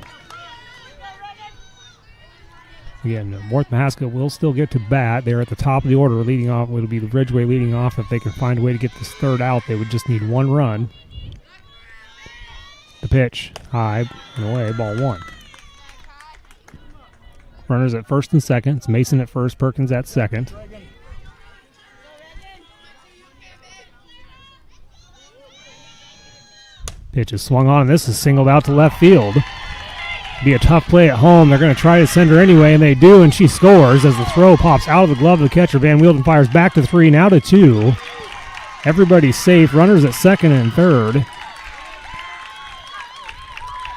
Speaker 4: Again, North Mahaska will still get to bat. They're at the top of the order leading off. It'll be the Ridgeway leading off. If they can find a way to get this 3rd out, they would just need 1 run. The pitch, high and away, ball 1. Runners at first and second. It's Mason at first, Perkins at second. Pitch is swung on, and this is singled out to left field. Be a tough play at home. They're going to try to send her anyway, and they do, and she scores as the throw pops out of the glove of the catcher. Van Wielden fires back to 3, now to 2. Everybody's safe. Runners at second and third.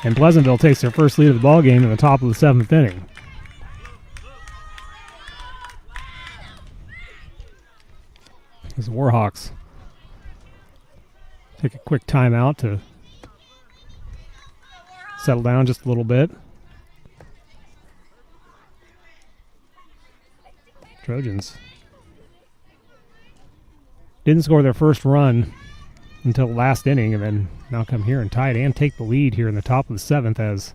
Speaker 4: And Pleasantville takes their first lead of the ball game in the top of the 7th inning. As the Warhawks take a quick timeout to settle down just a little bit. Trojans didn't score their first run until the last inning, and then now come here and tie it and take the lead here in the top of the 7th as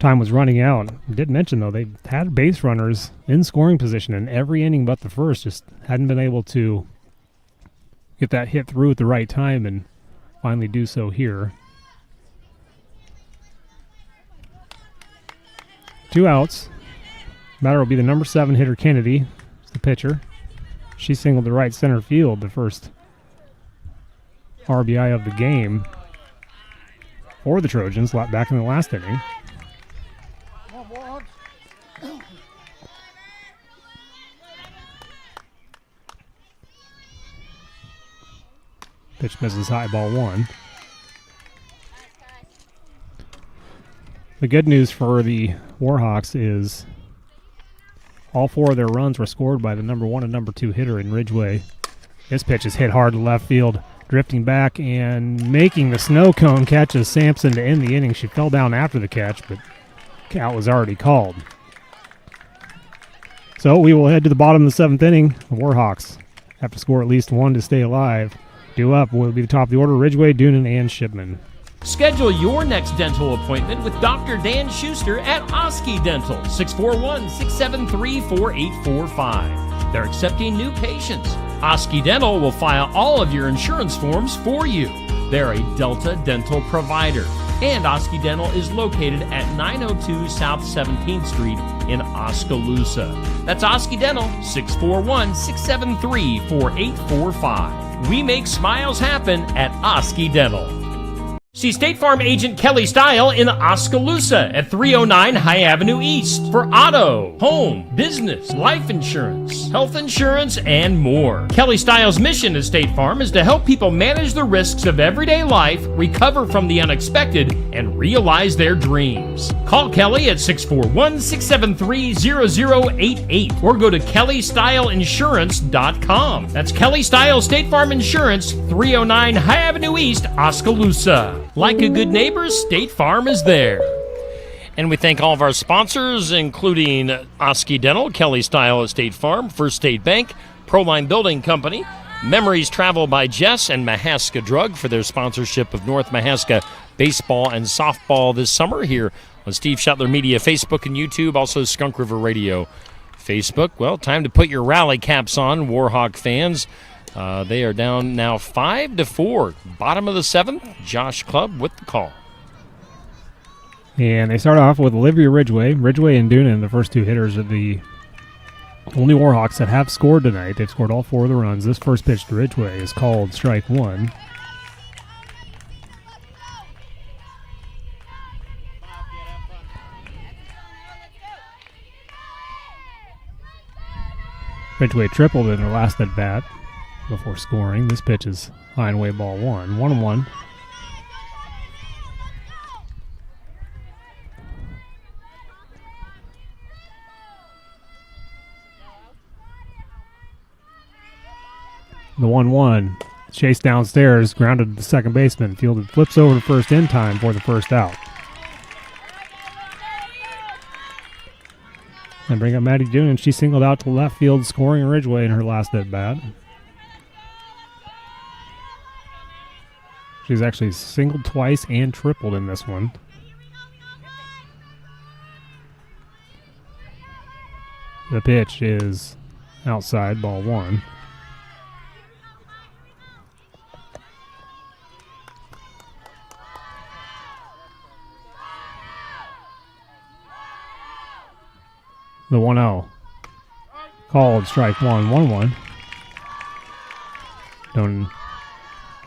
Speaker 4: time was running out. I did mention, though, they had base runners in scoring position in every inning but the first, just hadn't been able to get that hit through at the right time and finally do so here. 2 outs. Batter will be the number 7 hitter, Kennedy. It's the pitcher. She singled to right center field, the first RBI of the game for the Trojans back in the last inning. Pitch misses high, ball 1. The good news for the Warhawks is all 4 of their runs were scored by the number 1 and number 2 hitter in Ridgeway. This pitch is hit hard to left field, drifting back and making the snow cone catches Sampson to end the inning. She fell down after the catch, but count was already called. So we will head to the bottom of the 7th inning. The Warhawks have to score at least 1 to stay alive. Due up will be the top of the order, Ridgeway, Doonan, and Shipman.
Speaker 3: Schedule your next dental appointment with Dr. Dan Schuster at Oski Dental, 641-673-4845. They're accepting new patients. Oski Dental will file all of your insurance forms for you. They're a Delta dental provider. And Oski Dental is located at 902 South 17th Street in Oskaloosa. That's Oski Dental, 641-673-4845. We make smiles happen at Oski Dental. See State Farm agent Kelly Style in Oskaloosa at 309 High Avenue East for auto, home, business, life insurance, health insurance, and more. Kelly Style's mission at State Farm is to help people manage the risks of everyday life, recover from the unexpected, and realize their dreams. Call Kelly at 641-673-0088 or go to kellystyleinsurance.com. That's Kelly Style State Farm Insurance, 309 High Avenue East, Oskaloosa. Like a good neighbor, State Farm is there. And we thank all of our sponsors, including Oski Dental, Kelly Style at State Farm, First State Bank, Proline Building Company, Memories Travel by Jess, and Mahaska Drug for their sponsorship of North Mahaska baseball and softball this summer here on Steve Shuttler Media Facebook and YouTube, also Skunk River Radio Facebook. Well, time to put your rally caps on, Warhawk fans. They are down now 5-4. Bottom of the 7th, Josh Clubb with the call.
Speaker 4: And they start off with Olivia Ridgeway. Ridgeway and Doonan, the first 2 hitters, are the only Warhawks that have scored tonight. They've scored all 4 of the runs. This first pitch to Ridgeway is called strike 1. Ridgeway tripled in her last at bat before scoring. This pitch is high and away, ball 1. 1-1. The 1-1. Chase downstairs, grounded to the second baseman. Fielded flips over to first in time for the first out. And bring up Maddie Doonan. She singled out to left field, scoring Ridgeway in her last at bat. She's actually singled twice and tripled in this one. The pitch is outside, ball 1. The 1-0. Called strike 1-1. Don't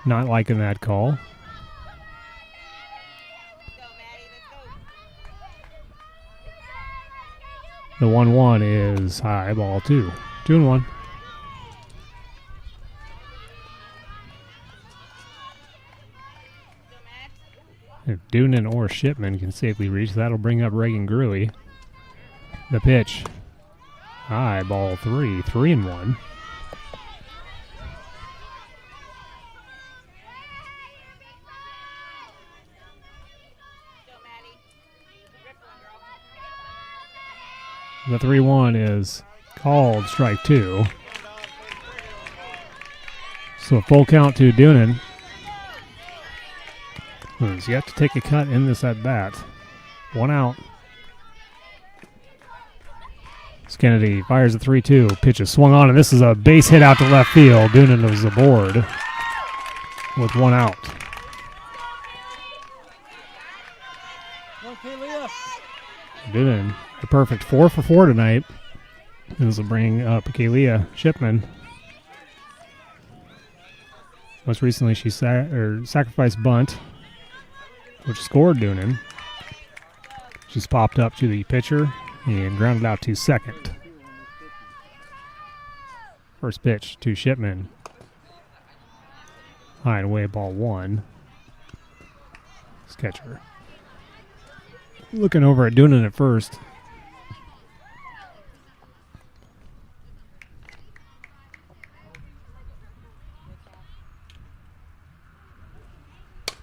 Speaker 4: not liking that call. The 1-1 is high, ball 2. 2-1. If Doonan or Shipman can safely reach, that'll bring up Reagan Gruey. The pitch. High, ball 3. 3-1. The 3-1 is called strike 2. So a full count to Doonan, who's yet to take a cut in this at bat. 1 out. Kennedy fires a 3-2. Pitch is swung on, and this is a base hit out to left field. Doonan is aboard with 1 out. Doonan, the perfect 4 for 4 tonight. This will bring up Kalia Shipman. Most recently, she sacrificed bunt, which scored Doonan. She's popped up to the pitcher and grounded out to second. First pitch to Shipman. High and away, ball 1. Catcher looking over at Doonan at first.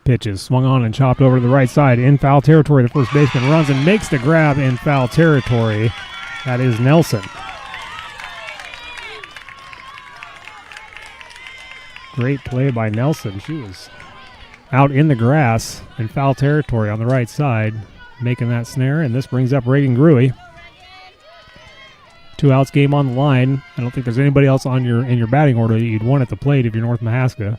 Speaker 4: Pitch is swung on and chopped over to the right side in foul territory. The first baseman runs and makes the grab in foul territory. That is Nelson. Great play by Nelson. She was out in the grass in foul territory on the right side, making that snare, and this brings up Reagan Gruey. 2 outs, game on the line. I don't think there's anybody else on in your batting order that you'd want at the plate if you're North Mahaska.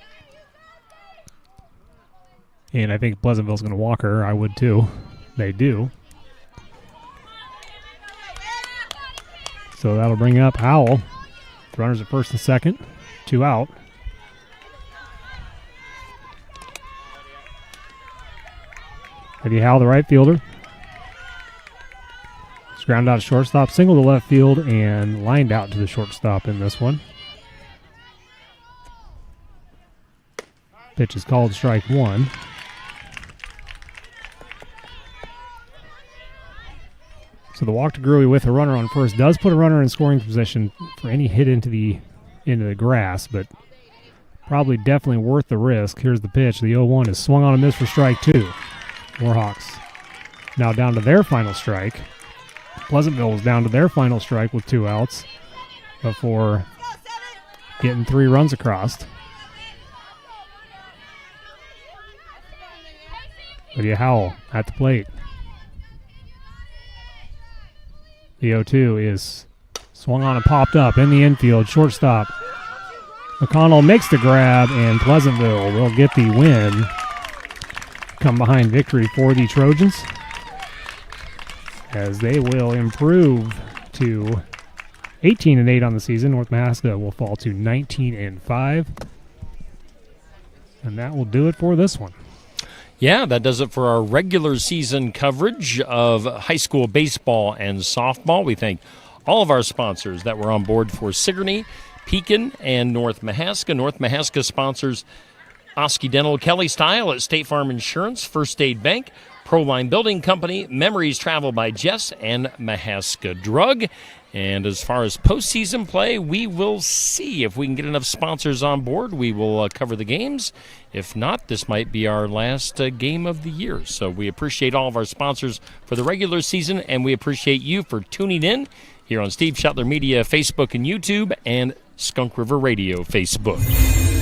Speaker 4: And I think Pleasantville's going to walk her. I would too. They do. So that'll bring up Howell. Runners at first and second. 2 out. Eddie Howell, the right fielder. It's ground out to shortstop, single to left field, and lined out to the shortstop in this one. Pitch is called strike 1. So the walk to Gruey with a runner on first does put a runner in scoring position for any hit into the grass, but probably definitely worth the risk. Here's the pitch. The 0-1 is swung on and missed for strike 2. Warhawks now down to their final strike. Pleasantville was down to their final strike with 2 outs before getting 3 runs across. Lydia Howell at the plate. The 0-2 is swung on and popped up in the infield. Shortstop McConnell makes the grab, and Pleasantville will get the win. Come behind victory for the Trojans, as they will improve to 18-8 on the season. North Mahaska will fall to 19-5. And that will do it for this one.
Speaker 3: Yeah, that does it for our regular season coverage of high school baseball and softball. We thank all of our sponsors that were on board for Sigourney, Pekin, and North Mahaska. North Mahaska sponsors Oski Dental, Kelly Style at State Farm Insurance, First Aid Bank, Proline Building Company, Memories Travel by Jess, and Mahaska Drug. And as far as postseason play, we will see if we can get enough sponsors on board. We will cover the games. If not, this might be our last game of the year. So we appreciate all of our sponsors for the regular season, and we appreciate you for tuning in here on Steve Shuttler Media Facebook and YouTube, and Skunk River Radio Facebook.